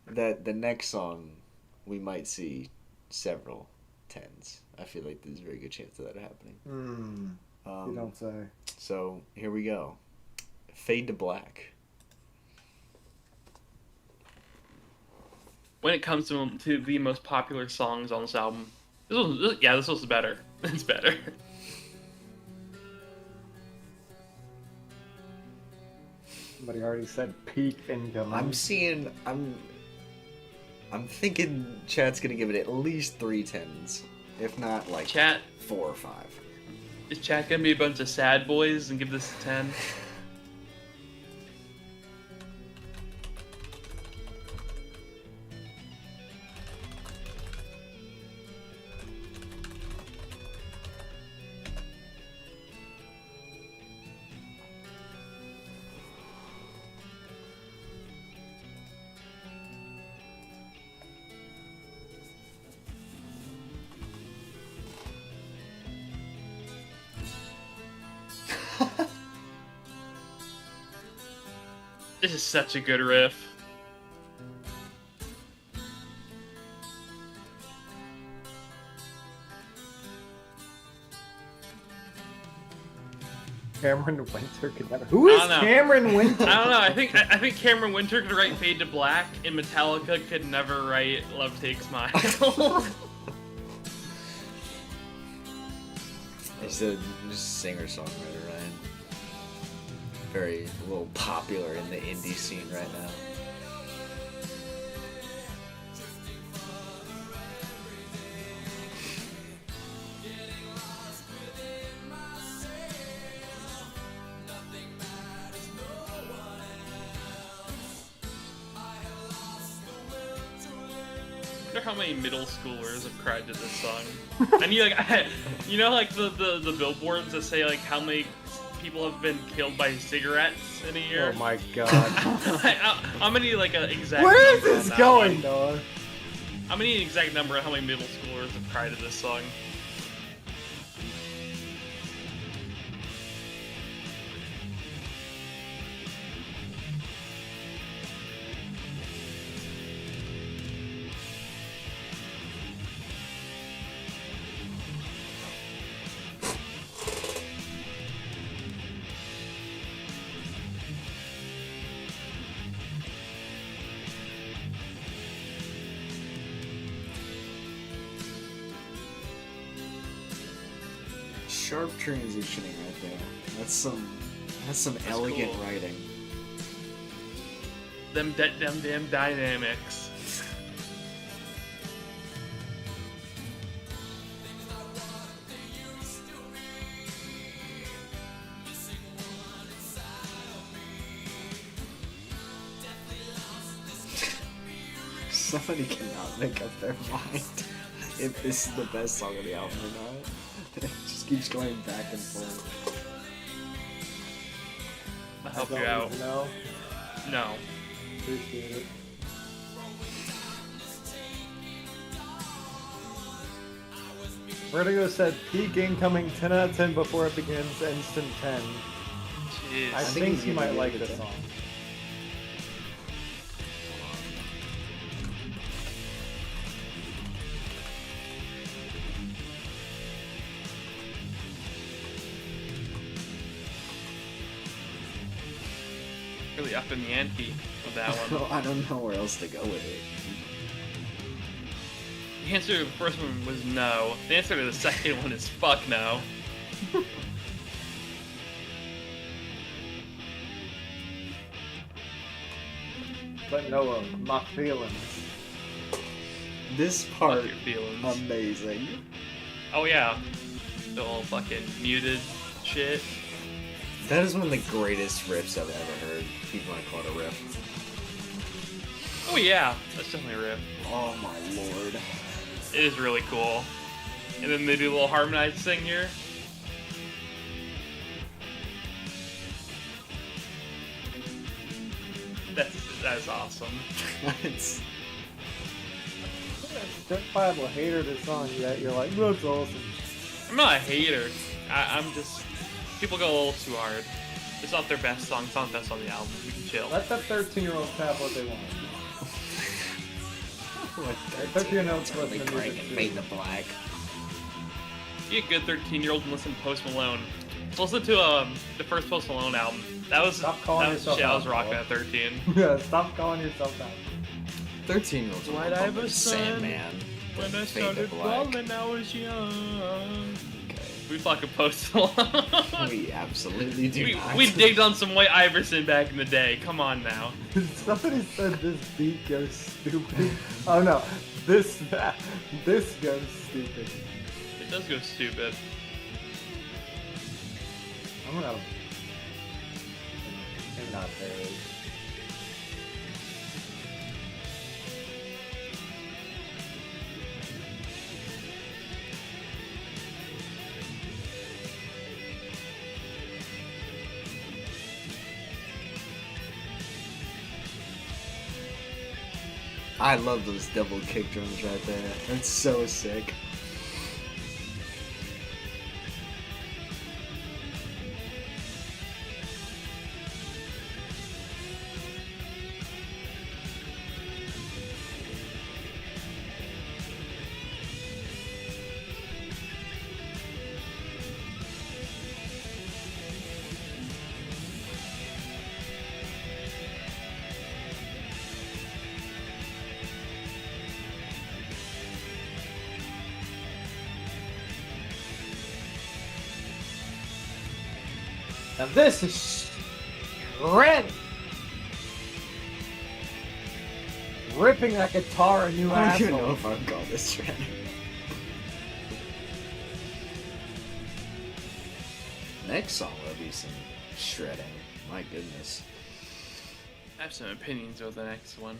S1: that the next song we might see several 10s. I feel like there's a very good chance of that happening.
S3: You don't say.
S1: So here we go. Fade to Black.
S2: When it comes to the most popular songs on this album, this was better. It's better.
S3: Somebody already said peak income.
S1: I'm thinking chat's gonna give it at least 3 10s, if not like
S2: Chat,
S1: 4 or 5.
S2: is chat gonna be a bunch of sad boys and give this a 10? This is such a good riff.
S3: Cameron Winter could never. Who is
S2: I don't know.
S3: Cameron Winter?
S2: I don't know. I think Cameron Winter could write Fade to Black, and Metallica could never write Love Takes Mine.
S1: He's a singer-songwriter, right? Very a little popular in the indie scene right now.
S2: I wonder how many middle schoolers have cried to this song. And you like, you know, like the billboards that say like how many people have been killed by cigarettes in a year.
S3: Oh my god.
S2: How many like exact?
S3: Where is
S2: number on
S3: this
S2: that
S3: going,
S2: one?
S3: Noah?
S2: How many exact number? How many middle schoolers have cried to this song?
S1: Sharp transitioning right there. That's some elegant
S2: cool.
S1: writing.
S2: Them damn dynamics.
S1: Somebody cannot make up their mind if this is the best song of the album or not. It just keeps going back and forth.
S2: I'll help you out.
S3: No.
S2: No.
S3: Appreciate it. Vertigo said peak incoming 10 out of 10 before it begins, instant 10.
S2: Jeez.
S3: I
S1: think
S3: think
S1: he's
S3: you
S1: gonna
S3: might
S1: give
S3: like
S1: it a
S3: this
S1: 10.
S3: song.
S2: Really up in the ante with that one.
S1: Well, I don't know where else to go with it.
S2: The answer to the first one was no. The answer to the second one is fuck no.
S3: But no, my feelings.
S1: This
S2: Fuck
S1: part,
S2: your feelings.
S1: amazing.
S2: Oh yeah. The whole fucking muted shit.
S1: That is one of the greatest riffs I've ever heard. People want to call it a riff.
S2: Oh yeah. That's definitely a riff.
S1: Oh my lord.
S2: It is really cool. And then they do a little harmonized thing here. That is awesome.
S1: It's,
S3: Certifiable hater of this song, yet you're like, that's awesome.
S2: I'm not a hater. I'm just people go a little too hard. It's not their best song. It's not the best on the album. We can chill.
S3: Let the 13-year-olds have what they want.
S1: what,
S3: 13-year-olds
S1: are they
S3: listen to
S1: cranking
S3: music too.
S1: Fade to Black?
S2: Be a good 13-year-old and listen to Post Malone. Listen to the first Post Malone album. That was
S3: Stop calling
S2: that was
S3: yourself
S2: shit I was
S3: out,
S2: rocking
S3: Noah.
S2: at 13.
S3: Yeah, stop calling yourself out.
S1: 13-year-olds
S2: Why'd I have a son
S1: Sandman.
S2: When I
S1: Fade to
S2: started
S1: Black.
S2: falling, I was young.
S1: Okay.
S2: We fucking Post Malone.
S1: We absolutely do not.
S2: we digged on some White Iverson back in the day. Come on now.
S3: Somebody said this beat goes stupid. Oh no, this goes stupid.
S2: It does go stupid.
S3: I'm gonna. I'm not very.
S1: I love those double kick drums right there. That's so sick.
S3: Now this is shred. Ripping that guitar a new
S1: I don't even know
S3: asshole.
S1: if I would call this shredding. Next song will be some shredding. My goodness.
S2: I have some opinions about the next one.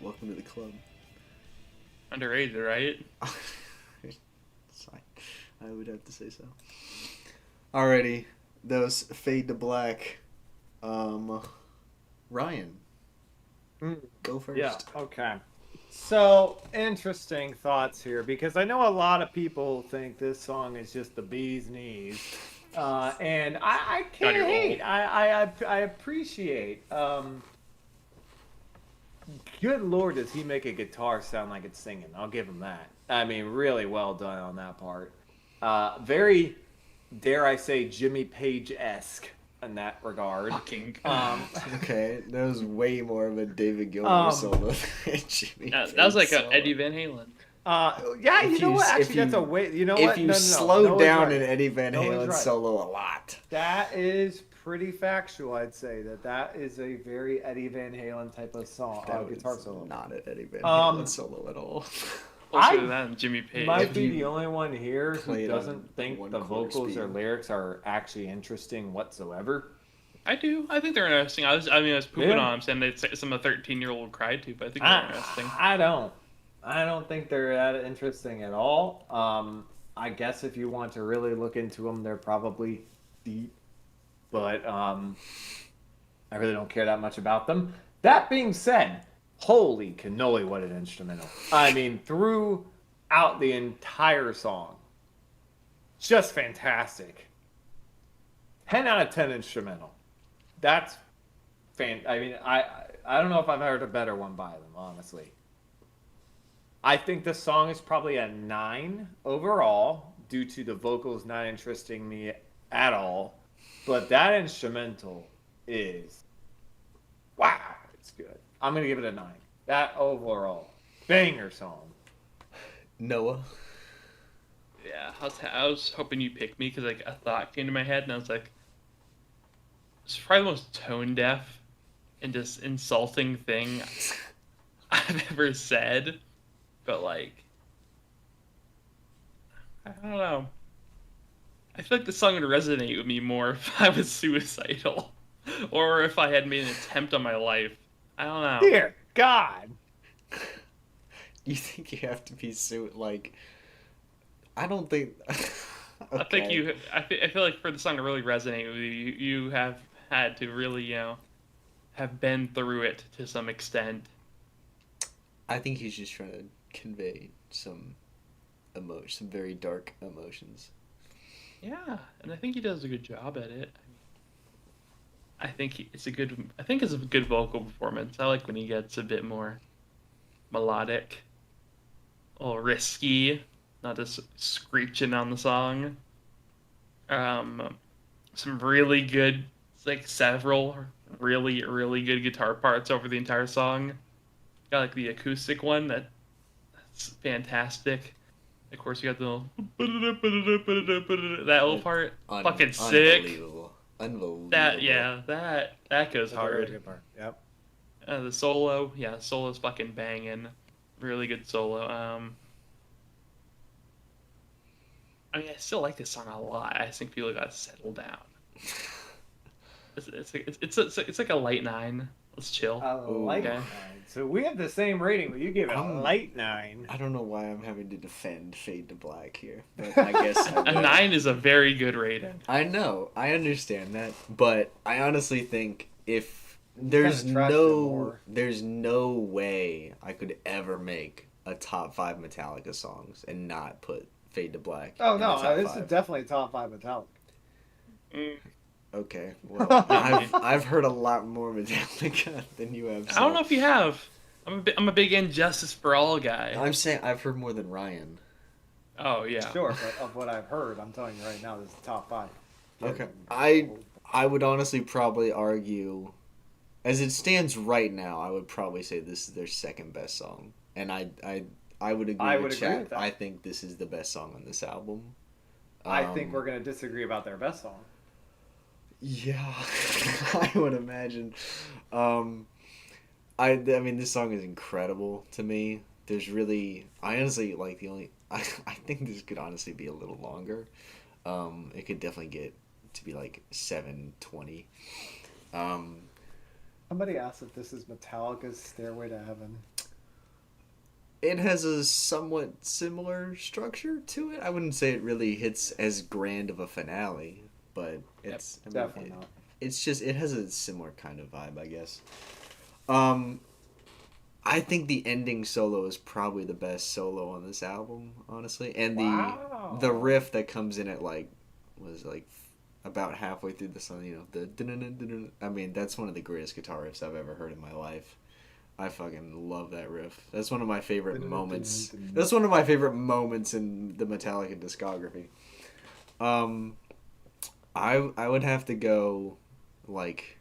S1: Welcome to the club.
S2: Underrated, right?
S1: It's fine. I would have to say so. Alrighty, those Fade to Black. Ryan, go first.
S3: Yeah, okay. So, interesting thoughts here, because I know a lot of people think this song is just the bee's knees. And I can't
S2: you're
S3: hate.
S2: old.
S3: I appreciate. Good Lord, does he make a guitar sound like it's singing? I'll give him that. I mean, really well done on that part. Very, dare I say, Jimmy Page-esque in that regard.
S2: Fucking.
S1: Okay, that was way more of a David Gilmour solo than Jimmy.
S2: That was like
S1: Page
S2: a Eddie Van Halen.
S3: Yeah,
S1: If
S3: you know
S1: you-
S3: what?
S1: if
S3: Actually, that's
S1: you-
S3: a way. You know
S1: If
S3: what?
S1: you
S3: No,
S1: slow
S3: Noah's
S1: down
S3: right.
S1: an Eddie Van
S3: Noah's
S1: Halen
S3: right.
S1: solo a lot.
S3: That is pretty factual. I'd say that is a very Eddie Van Halen type of song,
S1: That
S3: guitar
S1: was
S3: solo.
S1: not an Eddie Van
S3: Um,
S1: Halen solo at all.
S2: Closer
S3: I
S2: to that than Jimmy Page.
S3: Might
S1: If
S3: be
S1: you
S3: the only one here
S1: play
S3: who
S1: it on
S3: doesn't think
S1: one
S3: the
S1: quarter
S3: vocals or
S1: speed.
S3: lyrics are actually interesting whatsoever.
S2: I do. I think they're interesting. I was pooping
S3: Yeah.
S2: on them, saying that some of the 13-year-old cried to, but I think they're interesting.
S3: I don't. I don't think they're that interesting at all. I guess if you want to really look into them, they're probably deep, but I really don't care that much about them. That being said, holy cannoli, what an instrumental! I mean, throughout the entire song, just fantastic. 10 out of 10 instrumental. That's I mean, I don't know if I've heard a better one by them, honestly. I think the song is probably a 9 overall due to the vocals not interesting me at all. But that instrumental is wow, it's good. I'm gonna give it a 9. That overall banger song.
S1: Noah.
S2: Yeah, I was hoping you picked me because like a thought came to my head, and I was like, it's probably the most tone deaf and just insulting thing I've ever said. But like, I don't know. I feel like the song would resonate with me more if I was suicidal, or if I had made an attempt on my life. I don't know.
S3: Dear God.
S1: You think you have to be like? I don't think.
S2: I think
S1: Okay.
S2: you. I feel like for the song to really resonate with you, you have had to really, have been through it to some extent.
S1: I think he's just trying to convey some emotion, some very dark emotions.
S2: Yeah, and I think he does a good job at it. I think it's a good vocal performance. I like when he gets a bit more melodic, a little risky, not just screeching on the song. Um, some really good, like several really really good guitar parts over the entire song. Got like the acoustic one that's fantastic. Of course, you got the that little part, fucking sick.
S1: Unbelievable. Unbelievable.
S2: That goes
S3: That's a really
S2: hard.
S3: good part. Yep.
S2: The solo, yeah, the solo's fucking banging. Really good solo. I mean, I still like this song a lot. I just think people gotta settle down. It's like a light 9. Let's chill.
S3: A light
S2: Okay.
S3: 9. So we have the same rating, but you gave it a
S1: I'm-
S3: light 9.
S1: I don't know why I'm having to defend Fade to Black here, but I guess I
S2: A
S1: will.
S2: 9 is a very good rating.
S1: I know, I understand that, but I honestly think if there's
S3: Kinda trashed it more.
S1: there's no way I could ever make a top 5 Metallica songs and not put Fade to Black.
S3: Oh
S1: in the
S3: no,
S1: top
S3: this
S1: 5.
S3: is definitely top 5 Metallica.
S2: Mm,
S1: Okay, well, I've heard a lot more Metallica than you have.
S2: I don't know
S1: So
S2: if you have. I'm a big Injustice for All guy.
S1: I'm saying I've heard more than Ryan.
S2: Oh yeah.
S3: Sure, but of what I've heard, I'm telling you right now, this is top 5.
S1: Okay. I would honestly probably argue, as it stands right now, I would probably say this is their second best song, and I would agree
S3: I
S1: with
S3: would agree
S1: Chad.
S3: with that.
S1: I think this is the best song on this album.
S3: I think we're gonna disagree about their best song.
S1: Yeah, I would imagine. I mean, this song is incredible to me. There's really, I honestly like the only. I think this could honestly be a little longer. It could definitely get to be like 7:20.
S3: Somebody asked if this is Metallica's Stairway to Heaven.
S1: It has a somewhat similar structure to it. I wouldn't say it really hits as grand of a finale, but it's I mean,
S3: Definitely not.
S1: it's just it has a similar kind of vibe, I guess. I think the ending solo is probably the best solo on this album, honestly, and
S3: Wow.
S1: the riff that comes in at was about halfway through the song. You know, the dun-dun-dun-dun-dun. I mean, that's one of the greatest guitar riffs I've ever heard in my life. I fucking love that riff. That's one of my favorite moments. That's one of my favorite moments in the Metallica discography. I would have to go like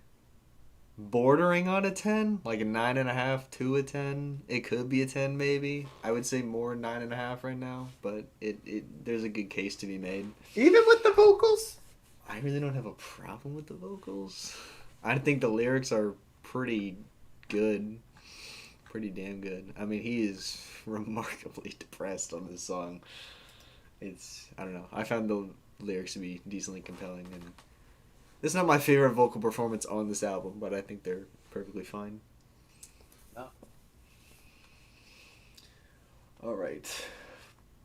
S1: bordering on a 10, like a 9.5 to a 10. It could be a 10 maybe. I would say more 9.5 right now, but it there's a good case to be made.
S3: Even with the vocals?
S1: I really don't have a problem with the vocals. I think the lyrics are pretty good. Pretty damn good. I mean, he is remarkably depressed on this song. I don't know. I found the lyrics to be decently compelling, and This is not my favorite vocal performance on this album, but I think they're perfectly fine.
S3: No.
S1: All right.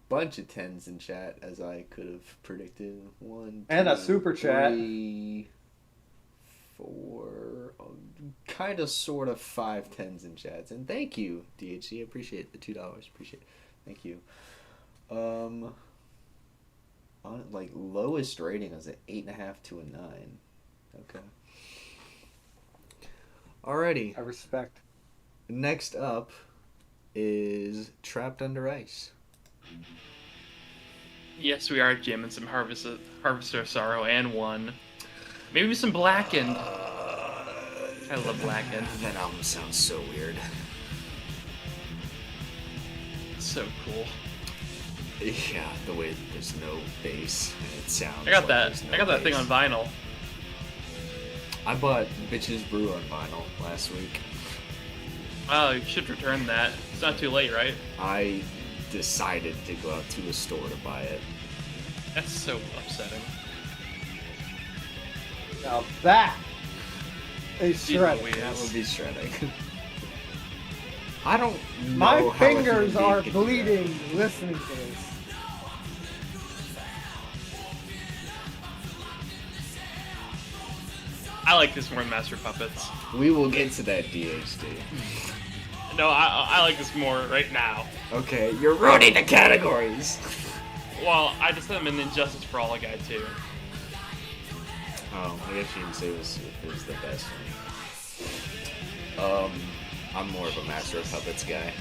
S1: Bunch of tens in chat, as I could have predicted. One,
S3: And a
S1: two,
S3: super chat.
S1: 3, 4, kind of, sort of 5 tens in chats. And thank you, DHC. Appreciate the $2. Appreciate it. Thank you. Like lowest rating is an 8.5 to a 9. Okay. Alrighty.
S3: I respect.
S1: Next up is Trapped Under Ice.
S2: Yes, we are jamming some Harvester of Sorrow and One. Maybe some Blackened. I love Blackened.
S1: That album sounds so weird.
S2: So cool.
S1: Yeah, the way that there's no bass and it sounds.
S2: I got
S1: like
S2: that.
S1: there's no
S2: I got that thing
S1: bass.
S2: on vinyl.
S1: I bought Bitches Brew on vinyl last week.
S2: Oh, you should return that. It's not too late, right?
S1: I decided to go out to a store to buy it.
S2: That's so upsetting.
S3: Now that is
S2: Jeez
S3: shredding.
S2: Louise.
S1: That would be shredding. I don't know
S3: My
S1: how a
S3: fingers
S1: human
S3: are
S1: being can do that.
S3: bleeding listening to this.
S2: I like this more than Master of Puppets.
S1: We will get to that, DHD.
S2: No, I like this more right now.
S1: Okay, you're ruining the categories.
S2: Well, I just had them in Injustice for All guy too.
S1: Oh, I guess you didn't say it was the best one. I'm more of a Master of Puppets guy.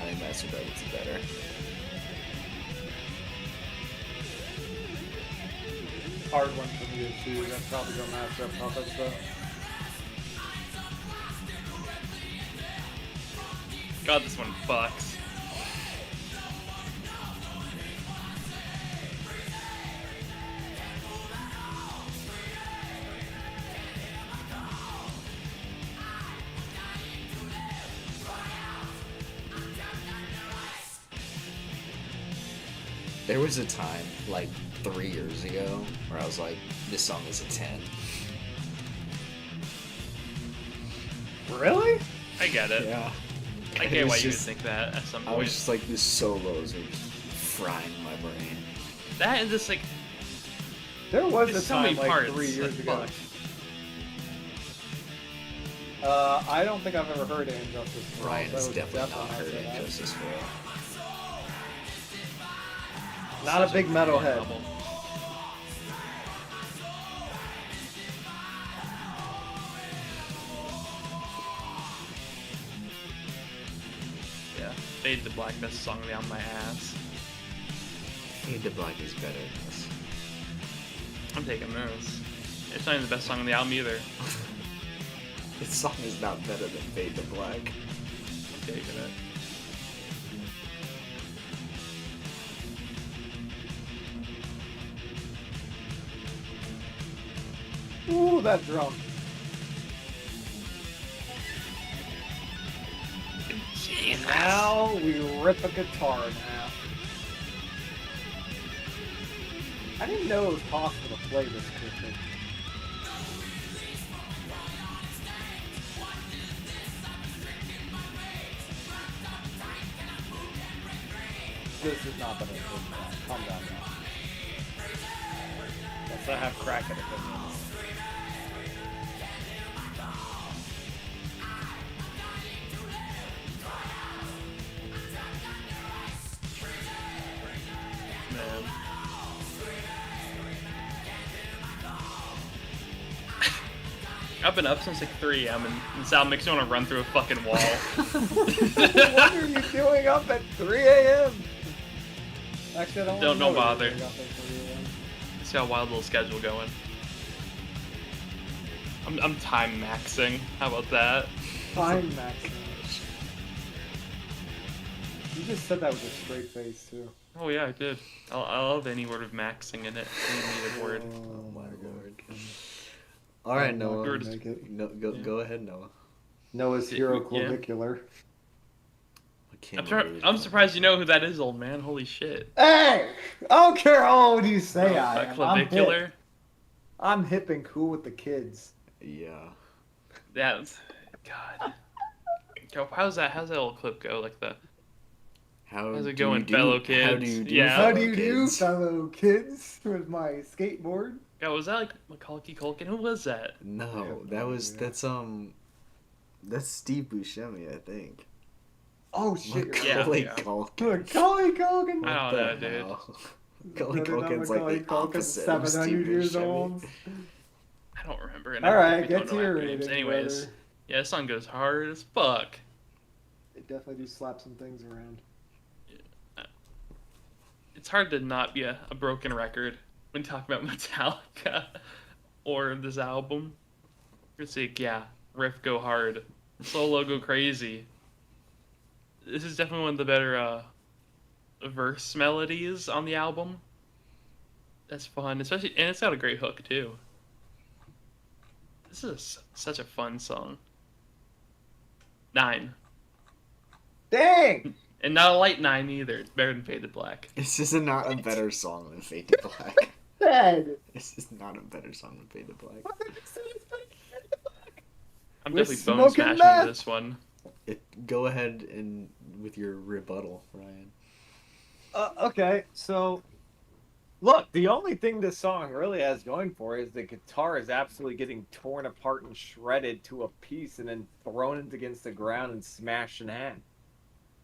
S1: I think Master of Puppets is better.
S3: Hard one for me to choose. I'd probably go Master of Puppets though.
S2: God, this one fucks.
S1: There was a time, like 3 years ago, where I was like, this song is a 10.
S3: Really?
S2: I get it.
S1: Yeah.
S2: I
S1: It
S2: get
S1: was
S2: why you would
S1: just-
S2: think that at some
S1: I was
S2: point.
S1: just like, this solos are just frying my brain.
S2: That and just like
S3: There was
S2: there's
S3: a
S2: so
S3: time
S2: many
S3: like
S2: parts.
S3: 3 years
S2: like,
S3: ago.
S2: fuck.
S3: I don't think I've ever heard Injustice. for All,
S1: Ryan
S3: so
S1: has
S3: I would
S1: definitely not
S3: say
S1: heard
S3: that.
S1: Injustice for All.
S3: Not a big metalhead.
S2: Album. Yeah, Fade to Black, best song on my ass.
S1: Fade to Black is better than this.
S2: I'm taking this. It's not even the best song on the album either.
S1: This song is not better than Fade to Black.
S2: I'm taking it.
S3: Ooh, that drum.
S2: Jesus.
S3: Now we rip a guitar in half. I didn't know it was possible to play this quickly. This is not gonna calm down now. Yes, I have cracking opinions.
S2: Man. I've been up since like 3 a.m. and Sal makes me want to run through a fucking wall.
S3: What are you doing up at 3 a.m.? Actually, I don't
S2: Don't
S3: know what
S2: bother.
S3: you're doing up at 3 a.m.
S2: See how wild little schedule going. I'm time maxing. How about that?
S3: Time maxing. You just said that with a straight face too.
S2: Oh yeah, I did. I love any word of maxing in it. Any needed word.
S1: Oh my lord. All right,
S3: I'm not
S1: Noah.
S3: gonna make it.
S1: No, go ahead, Noah.
S3: Noah's
S2: Yeah.
S3: hero clavicular.
S1: I can't remember
S2: I'm
S1: his
S2: surprised you know who that is, old man. Holy shit.
S3: Hey! I don't care how old you say
S2: Oh,
S3: I
S2: that
S3: am. I'm
S2: clavicular.
S3: hip. I'm hip and cool with the kids.
S1: Yeah.
S2: That's God. Yo, how's that little clip go? Like the how's it going, fellow
S1: How do
S2: kids?
S1: you do,
S2: Yeah.
S3: How do
S1: fellow
S3: you do,
S1: kids?
S3: fellow kids? With my skateboard.
S2: God, was that like Macaulay Culkin? Who was that?
S3: I
S1: No,
S3: have no idea.
S1: that's Steve Buscemi, I think.
S3: Oh shit!
S2: Yeah,
S1: Macaulay
S2: yeah.
S1: Culkin.
S3: Macaulay Culkin.
S1: What
S2: I don't know,
S1: the
S2: dude.
S1: hell? Macaulay
S3: Better not
S1: Culkin's like
S3: Macaulay
S1: the
S3: Culkin,
S1: opposite of Steve
S3: 700 years
S1: Buscemi.
S3: old.
S2: I don't remember. And
S3: All
S2: I
S3: right,
S2: definitely
S3: get
S2: don't
S3: to
S2: know
S3: your
S2: actor names.
S3: rating,
S2: Anyways,
S3: brother.
S2: yeah, this song goes hard as fuck.
S3: They definitely do slap some things around.
S2: It's hard to not be a broken record when talking about Metallica or this album. It's like, yeah, riff go hard, solo go crazy. This is definitely one of the better verse melodies on the album. That's fun, especially, and it's got a great hook too. This is such a fun song. 9.
S3: Dang!
S2: And not a light 9 either. It's better than Faded Black.
S1: This is not a better song than Fade to Black.
S3: Bad.
S1: This is not a better song than Fade to Black.
S2: I'm
S3: We're
S2: definitely bone
S3: smoking
S2: smashing
S3: meth.
S2: this one.
S1: Go ahead and with your rebuttal, Ryan.
S3: Okay, so look, the only thing this song really has going for it is the guitar is absolutely getting torn apart and shredded to a piece and then thrown against the ground and smashed in half.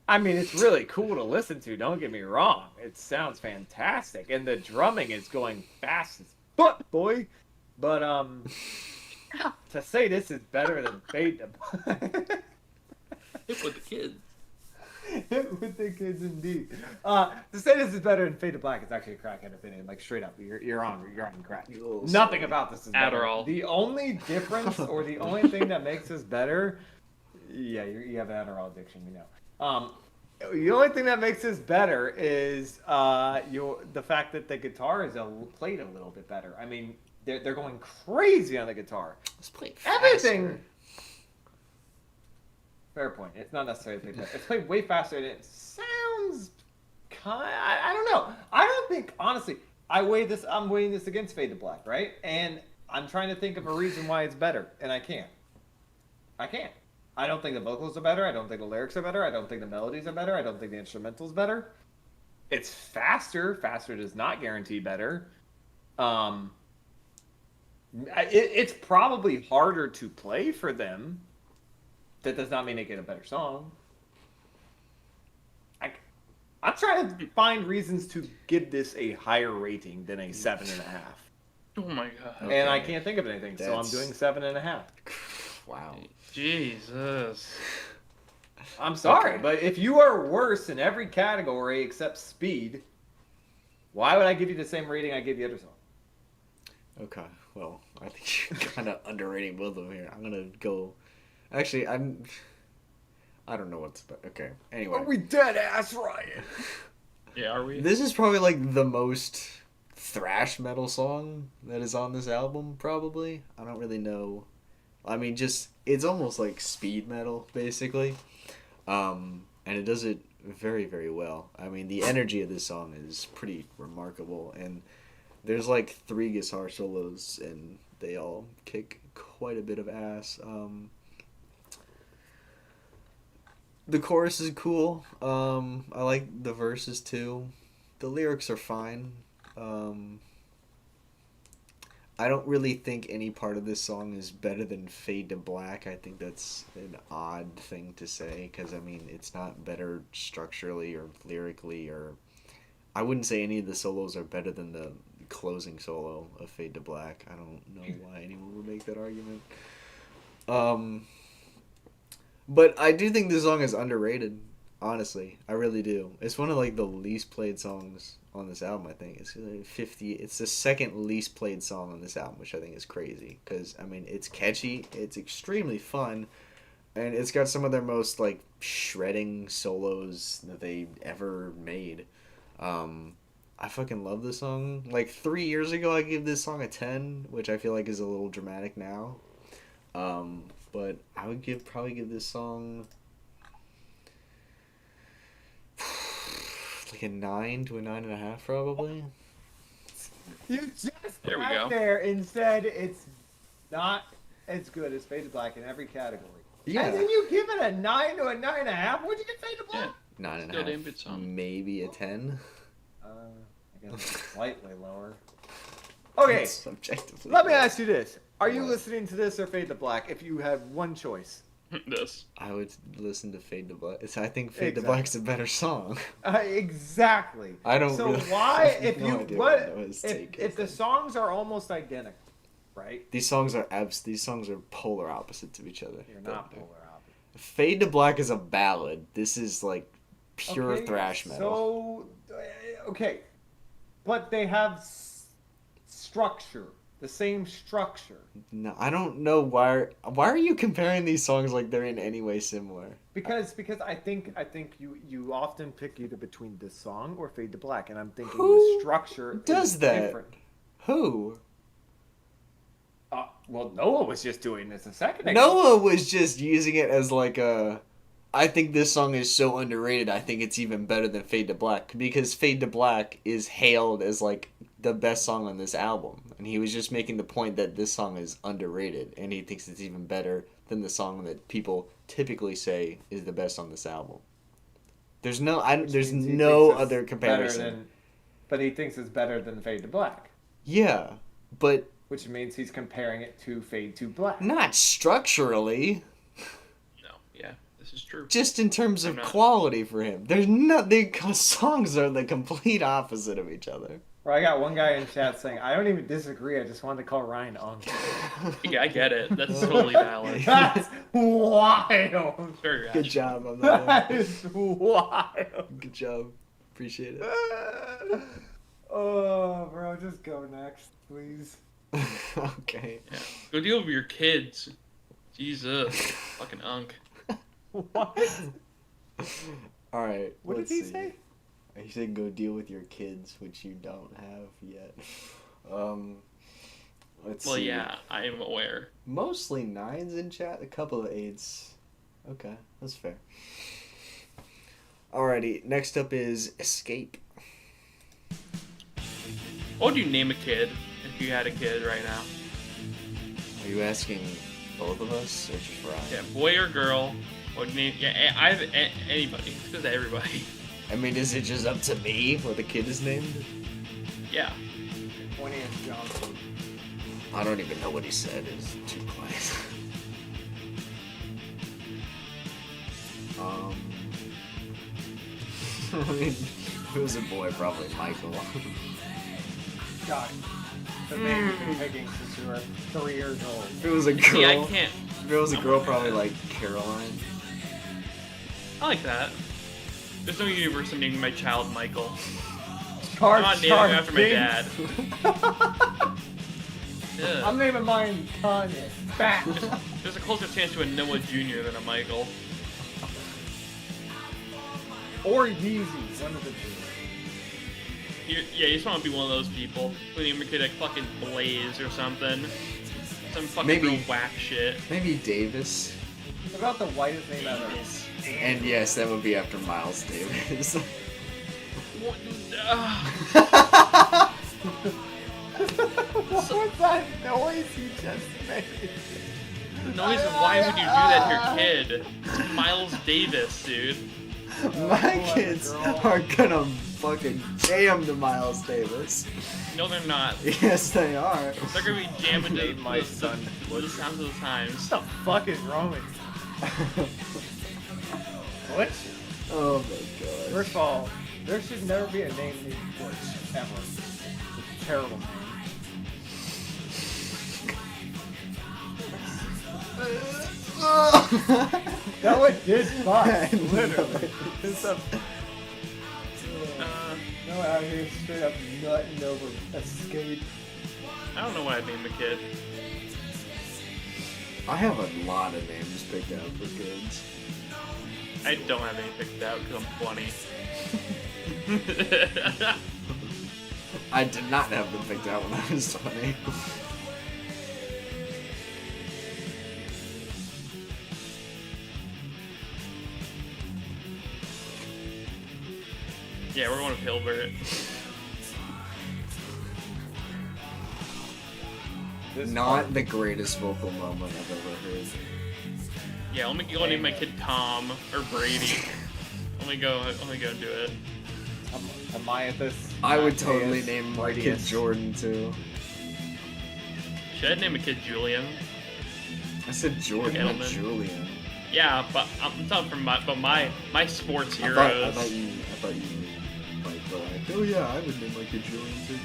S3: I mean, it's really cool to listen to, don't get me wrong. It sounds fantastic, and the drumming is going fast as fuck, boy. But to say this is better than Fade to Black.
S2: Hit with the kids.
S3: With the kids, indeed. To say this is better than Fade to Black is actually a crackhead opinion. Like straight up, you're on crack.
S1: You little
S3: Nothing
S1: silly.
S3: about this is better.
S2: Adderall.
S3: The only difference, or the only thing that makes this better, yeah, you have an Adderall addiction, we know. The only thing that makes this better is the fact that the guitar is played a little bit better. I mean, they're going crazy on the guitar.
S1: Let's play
S3: Everything.
S1: faster.
S3: Fair point. It's not necessarily played better. It's played way faster than it sounds. I don't know. I don't think honestly. I'm weighing this against Fade to Black, right? And I'm trying to think of a reason why it's better, and I can't. I don't think the vocals are better. I don't think the lyrics are better. I don't think the melodies are better. I don't think the instrumental's better. It's faster. Faster does not guarantee better. It's probably harder to play for them. That does not mean they get a better song. I'm trying to find reasons to give this a higher rating than a 7.5.
S2: Oh my god.
S1: Okay.
S3: And I can't think of anything, so I'm
S1: That's-
S3: doing 7.5.
S1: Wow.
S2: Jesus.
S3: I'm sorry,
S1: Okay.
S3: but if you are worse in every category except speed, why would I give you the same rating I give the other song?
S1: Okay. Well, I think you're kind of underrating both of them here. I'm gonna go. Actually, I don't know what's. Okay. Anyway.
S3: Are we dead ass, Ryan?
S2: Yeah, are we?
S1: This is probably like the most thrash metal song that is on this album, probably. I don't really know. I mean, just it's almost like speed metal, basically, and it does it very, very well. I mean, the energy of this song is pretty remarkable, and there's like 3 guitar solos, and they all kick quite a bit of ass. The chorus is cool. I like the verses too. The lyrics are fine. I don't really think any part of this song is better than Fade to Black. I think that's an odd thing to say because, I mean, it's not better structurally or lyrically, or I wouldn't say any of the solos are better than the closing solo of Fade to Black. I don't know why anyone would make that argument. But I do think this song is underrated. Honestly, I really do. It's one of like the least played songs on this album. I think it's like 50. It's the second least played song on this album, which I think is crazy. Because I mean, it's catchy. It's extremely fun, and it's got some of their most like shredding solos that they ever made. I fucking love this song. Like 3 years ago, I gave this song a 10, which I feel like is a little dramatic now. But I would probably give this song like a 9 to a 9.5, probably.
S3: You just
S2: There we
S3: sat
S2: go.
S3: there and said it's not as good as Fade to Black in every category.
S1: Yeah.
S3: And then you give it a 9 to a 9.5. What'd you get Fade to Black?
S2: Yeah.
S1: 9.5.
S2: Still a damn good song.
S1: Maybe a 10.
S3: I guess it's slightly lower. Okay,
S1: It's subjectively.
S3: let me
S1: low.
S3: ask you this. Are you
S1: What?
S3: listening to this or Fade to Black if you had one choice?
S2: This.
S1: I would listen to Fade to Black. I think Fade to
S3: Exactly.
S1: Black's a better song.
S3: Exactly.
S1: I don't
S3: So
S1: really-
S3: why,
S1: I have
S3: if
S1: no
S3: you
S1: idea
S3: what,
S1: what his take is
S3: if the
S1: then.
S3: songs are almost identical, right?
S1: These songs are polar opposites of each other.
S3: You're not polar opposite.
S1: Fade to Black is a ballad. This is like pure
S3: Okay,
S1: thrash metal.
S3: So, okay, but they have structure, the same structure.
S1: No, I don't know why. Why are you comparing these songs like they're in any way similar?
S3: Because I think you often pick either between this song or Fade to Black, and I'm thinking
S1: Who
S3: the structure
S1: does
S3: is
S1: that?
S3: different.
S1: Who?
S3: Well, Noah was just doing this a second ago.
S1: Noah was just using it as like a. I think this song is so underrated. I think it's even better than Fade to Black because Fade to Black is hailed as like the best song on this album, and he was just making the point that this song is underrated, and he thinks it's even better than the song that people typically say is the best on this album. There's no,
S3: Which
S1: there's
S3: means he
S1: no
S3: thinks it's
S1: other
S3: better
S1: comparison.
S3: but he thinks it's better than Fade to Black,
S1: Yeah, but
S3: which means he's comparing it to Fade to Black.
S1: not structurally.
S2: No. Yeah. This is true.
S1: Just in terms of
S2: I'm not-
S1: quality for him. There's no, the songs are the complete opposite of each other.
S3: Or I got one guy in chat saying, "I don't even disagree. I just wanted to call Ryan Unk."
S2: Yeah, I get it. That's totally valid.
S3: That's wild.
S2: Very
S1: Good
S2: rational.
S1: job on that.
S3: That is wild.
S1: Good job. Appreciate it.
S3: Oh, bro, just go next, please.
S1: Okay.
S2: Yeah. Go deal with your kids. Jesus. Fucking unk.
S3: What?
S1: All right.
S3: What did
S1: let's
S3: he
S1: see.
S3: say?
S1: He said go deal with your kids, which you don't have yet. Let's
S2: Well,
S1: see.
S2: yeah, I am aware.
S1: Mostly 9s in chat, a couple of 8s. Okay, that's fair. Alrighty, next up is Escape.
S2: What would you name a kid if you had a kid right now?
S1: Are you asking both of us or just Ryan?
S2: Yeah, boy or girl? What would you name? Yeah, anybody. It's because everybody.
S1: I mean, is it just up to me what the kid is named?
S2: Yeah.
S3: 20th Johnson.
S1: I don't even know what he said. It's too quiet. I mean, if it was a boy, probably Michael.
S3: God. The name you've been picking since you were 3 years old.
S1: If it was a girl,
S2: See, I can't.
S1: if it was a girl, probably like Caroline.
S2: I like that. There's no universe of naming my child Michael.
S3: Charge,
S2: I'm not naming
S3: charge,
S2: him after my
S3: ding.
S2: dad. Ugh.
S3: I'm naming mine Kanye. Fat.
S2: There's a closer chance to a Noah Jr. than a Michael.
S3: Or Yeezy. One of the two.
S2: Yeah, you just want to be one of those people who name your kid like fucking Blaze or something. Some fucking
S1: Maybe-
S2: real whack shit.
S1: Maybe Davis.
S3: What about the whitest name ever?
S2: Davis.
S1: And yes, that would be after Miles Davis.
S2: What?
S3: What's that noise you just made?
S2: Noise, why would you do that to your kid? It's Miles Davis, dude.
S1: My kids are gonna fucking jam to Miles Davis.
S2: No, they're not.
S1: Yes, they are.
S2: They're gonna be jamming to
S3: Made my son
S2: the sounds of the times.
S3: What the fuck is wrong with you? What?
S1: Oh my god.
S3: First of all, there should never be a name named Butch, ever. It's a terrible name. No, it did bust, literally. It's a, no out here straight up nutting over Escape.
S2: I don't know what I'd name the kid.
S1: I have a lot of names picked out for kids.
S2: I don't have any picked out because I'm 20.
S1: I did not have them picked out when I was 20.
S2: Yeah, we're going to Hilbert.
S3: This
S1: Not
S3: part.
S1: the greatest vocal moment I've ever heard.
S2: Yeah, let me go name my kid Tom or Brady. Let me go do it.
S3: Tamiathus.
S1: I would
S3: Matthias,
S1: totally name my kid
S3: Martius.
S1: Jordan too.
S2: Should I name a kid Julian?
S1: I said Jordan, not
S2: Edelman.
S1: Julian.
S2: Yeah, but I'm talking from my sports
S1: I
S2: heroes.
S1: thought you like were like, oh yeah, I would name my kid Julian too.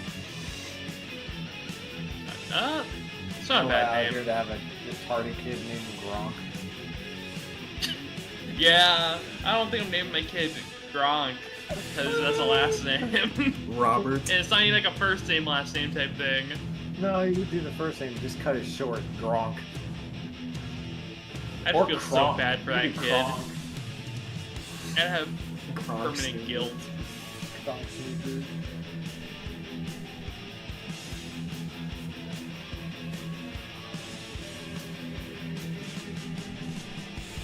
S2: It's not a
S3: Go
S2: bad
S3: out
S2: name.
S3: here to have a retarded kid named Gronk.
S2: Yeah, I don't think I'm naming my kid Gronk because that's a last name.
S1: Robert.
S2: And it's not even like a first name, last name type thing.
S3: No, you would do the first name, just cut it short, Gronk.
S2: I
S3: Or
S2: feel so
S3: Kronk.
S2: bad for that
S3: You could
S2: kid.
S3: Kronk.
S2: I have
S1: Kronk
S2: permanent
S1: Sr.
S2: guilt.
S3: Kronk Sr.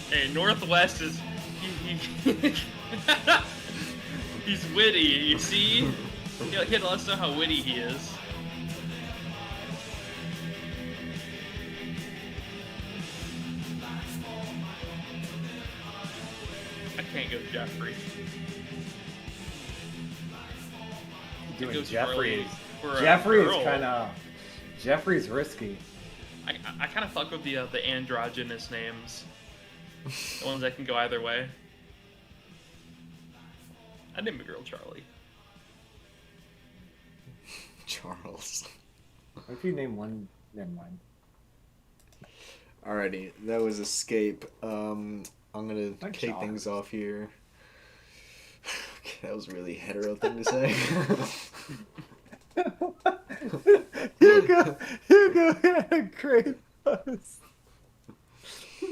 S2: Hey, Northwest is he's witty. You see, he let us know how witty he is. I can't go Jeffrey.
S3: Doing
S2: goes
S3: Jeffrey.
S2: for a
S3: Jeffrey is
S2: girl.
S3: kind of. Jeffrey's risky.
S2: I kind of fuck with the androgynous names, the ones that can go either way. I named a girl Charlie.
S1: Charles.
S3: What if you name one? Never mind.
S1: Alrighty, that was Escape. I'm gonna
S3: Like
S1: kick
S3: Charles.
S1: things off here. Okay, that was a really hetero thing to say.
S3: Hugo had a great post.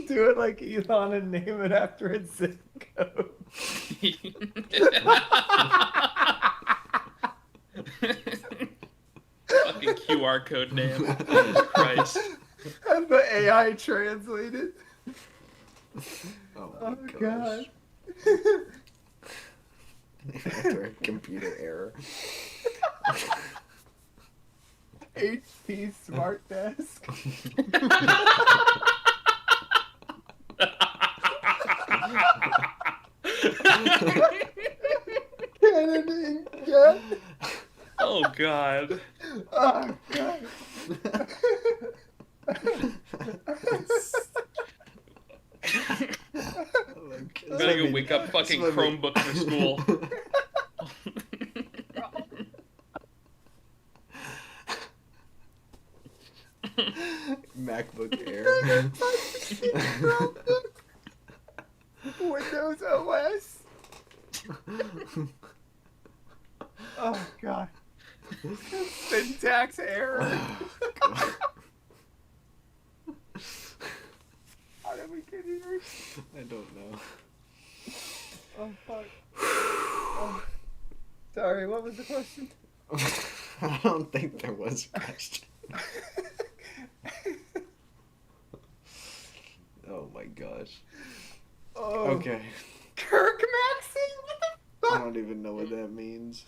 S3: Do it like Elon and name it after its zip code.
S2: Fucking QR code name. Jesus Christ.
S3: Have the AI translated.
S1: Oh
S3: Oh
S1: my
S3: god.
S1: After a computer error.
S3: HP Smart Desk. Canon inkjet.
S2: Oh god.
S3: Oh god.
S2: I'm gonna go wake up fucking Chromebook for school.
S1: MacBook Air.
S3: Windows OS. Oh god. Syntax error. How did we get here?
S1: I don't know.
S3: Oh fuck. Oh. Sorry, what was the question?
S1: I don't think there was a question. Oh my gosh.
S3: Oh.
S1: Okay.
S3: Kirk Maxey? What the
S1: I
S3: fuck?
S1: don't even know what that means.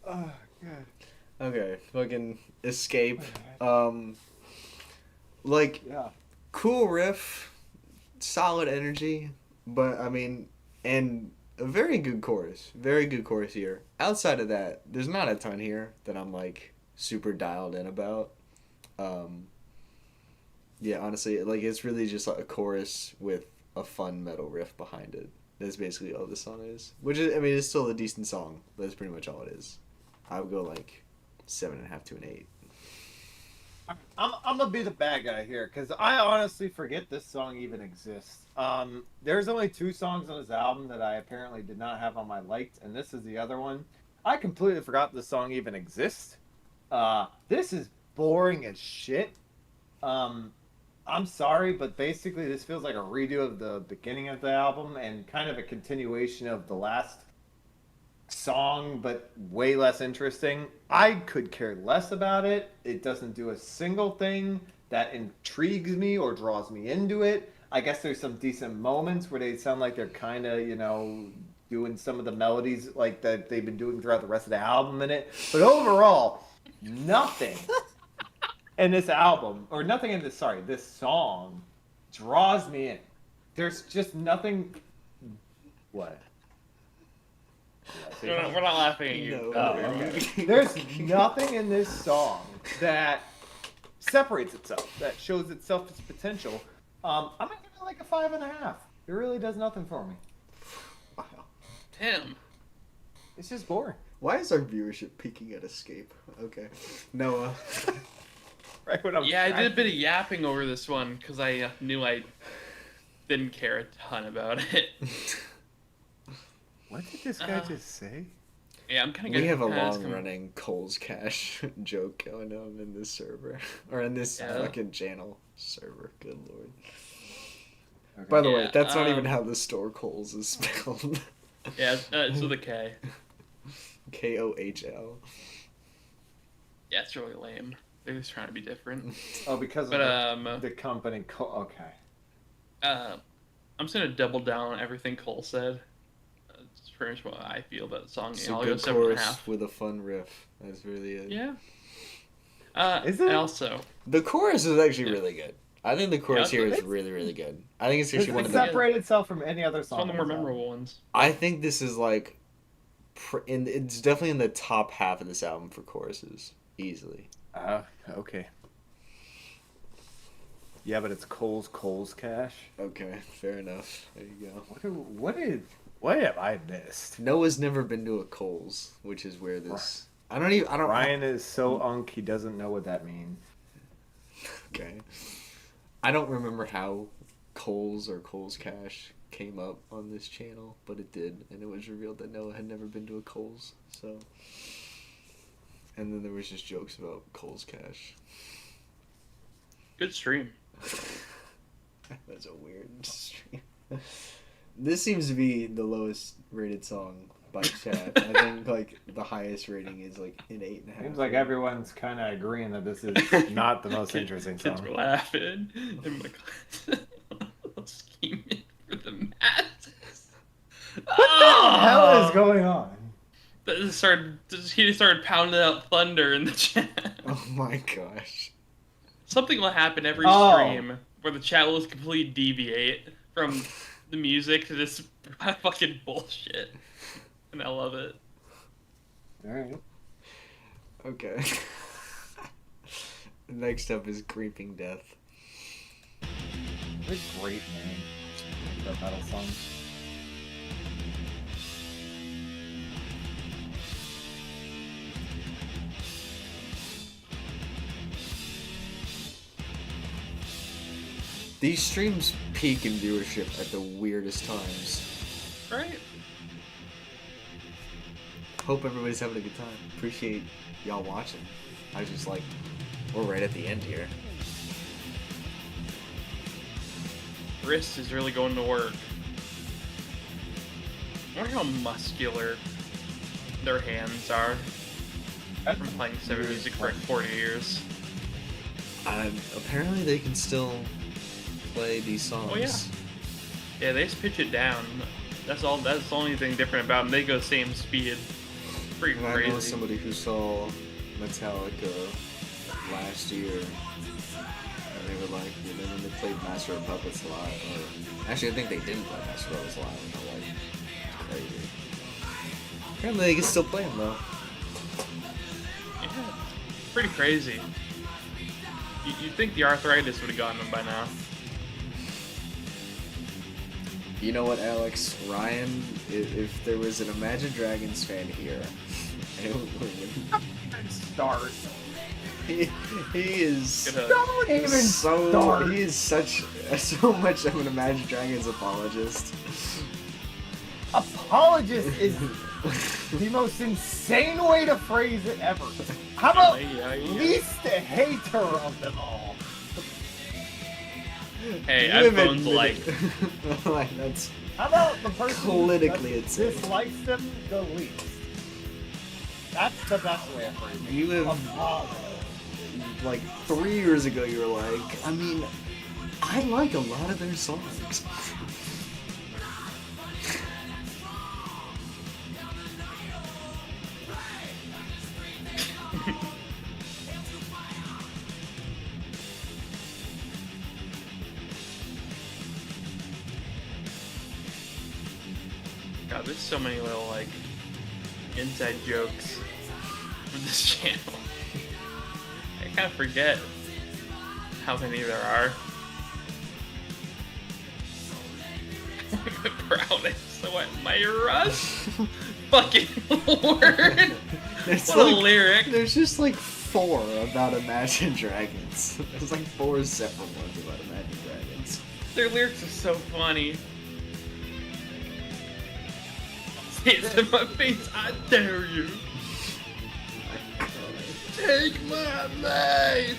S3: Oh god.
S1: Okay, fucking Escape. Like,
S3: Yeah.
S1: cool riff, solid energy, but I mean, and a very good chorus. Very good chorus here. Outside of that, there's not a ton here that I'm like super dialed in about. Yeah, honestly, like it's really just like a chorus with a fun metal riff behind it. That's basically all this song is. Which is, I mean, it's still a decent song, but that's pretty much all it is. I would go like 7.5 to an 8.
S3: I'm gonna be the bad guy here because I honestly forget this song even exists. There's only 2 songs on this album that I apparently did not have on my liked, and this is the other one. I completely forgot this song even exists. This is boring as shit. I'm sorry, but basically this feels like a redo of the beginning of the album and kind of a continuation of the last song, but way less interesting. I could care less about it. It doesn't do a single thing that intrigues me or draws me into it. I guess there's some decent moments where they sound like they're kind of, doing some of the melodies like that they've been doing throughout the rest of the album in it. But overall, nothing. And this album, or nothing in this, sorry, this song draws me in. There's just nothing. What?
S2: We're not laughing at you.
S1: No.
S3: Oh, okay. There's nothing in this song that separates itself, that shows itself its potential. I'm gonna give it like a 5.5. It really does nothing for me.
S1: Wow.
S2: Tim.
S3: It's just boring.
S1: Why is our viewership peaking at Escape? Okay. Noah.
S3: Right when I'm
S2: Yeah, I did a bit of yapping over this one because I knew I didn't care a ton about it.
S3: What did this guy just say?
S2: Yeah, I'm kind of.
S1: We have a long-running Cole's Cash joke going on in this server. Or in this fucking channel server. Good lord.
S3: Okay.
S1: By the way, that's not even how the store Coles is spelled.
S2: Yeah, it's with a K.
S1: Kohl.
S2: Yeah, it's really lame. They're just trying to be different.
S3: Oh, because of the company. Okay.
S2: I'm just gonna double down on everything Cole said. It's pretty much what I feel about the song.
S1: It's
S2: I'll
S1: a
S2: go
S1: good
S2: 7.5.
S1: chorus with a fun riff. That's really it.
S2: Yeah.
S3: Is it?
S2: And also,
S1: The chorus is actually really good. I think the chorus
S2: Yeah,
S1: here is
S2: it's-
S1: really, really good. I think it's
S3: Does
S1: actually one
S3: it
S1: of the...
S3: separate itself from any other
S2: it's
S3: song?
S2: one of the more memorable ones.
S1: I think this is like... it's definitely in the top half of this album for choruses. Easily.
S3: Okay. Yeah, but it's Cole's Cash.
S1: Okay, fair enough. There you go.
S3: What have I missed?
S1: Noah's never been to a Coles, which is where this...
S3: Ryan is so unk he doesn't know what that means.
S1: Okay. I don't remember how Coles or Cole's Cash came up on this channel, but it did, and it was revealed that Noah had never been to a Coles, so... And then there was just jokes about Cole's Cash.
S2: Good stream.
S1: That's a weird stream. This seems to be the lowest rated song by chat. I think like the highest rating is like an 8.5.
S3: Seems like everyone's kind of agreeing that this is not the most interesting
S2: Kids
S3: song.
S2: were laughing in my class. Scheming for the masses.
S3: What the hell is going on?
S2: He just started pounding out thunder in the chat.
S1: Oh my gosh.
S2: Something will happen every
S3: Oh.
S2: stream where the chat will just completely deviate from the music to this fucking bullshit. And I love it.
S3: Alright.
S1: Okay. Next up is Creeping Death.
S3: What a great name for a metal song.
S1: These streams peak in viewership at the weirdest times.
S2: Right?
S1: Hope everybody's having a good time. Appreciate y'all watching. I was just like, we're right at the end here.
S2: Wrist is really going to work. I wonder how muscular their hands are from playing 7 music for like 40 years.
S1: Apparently they can still play these songs.
S2: Oh, yeah. Yeah, they just pitch it down. That's all. That's the only thing different about them. They go same speed. Pretty
S1: And I
S2: crazy.
S1: know somebody who saw Metallica last year, and they were like, you know, when they played Master of Puppets live, or actually I think they didn't play Master of Puppets live, and they're like, it's crazy. Apparently they can still play them though.
S2: Yeah, pretty crazy. You'd think the arthritis would have gotten them by now.
S1: You know what, Alex? Ryan, if there was an Imagine Dragons fan here,
S3: Start.
S1: he is
S3: Don't even
S1: so
S3: start.
S1: he is so much of an Imagine Dragons apologist.
S3: Apologist is the most insane way to phrase it ever. How about least hater of them all?
S2: Hey,
S1: You
S2: I've
S1: have
S2: bones like.
S1: admitted- like that's
S3: How about the person
S1: Politically
S3: that
S1: insane.
S3: dislikes them the least? That's the best way of phrasing it.
S1: you have
S3: Apologist.
S1: like 3 years ago. You were like, I mean, I like a lot of their songs.
S2: God, there's so many little like inside jokes from this channel. I kind of forget how many there are. Browning, so what? My rush? Fucking word!
S1: It's
S2: What a
S1: like,
S2: lyric!
S1: there's just like 4 about Imagine Dragons. There's like 4 separate ones about Imagine Dragons.
S2: Their lyrics are so funny. Say it to my face, I dare you. Take my life.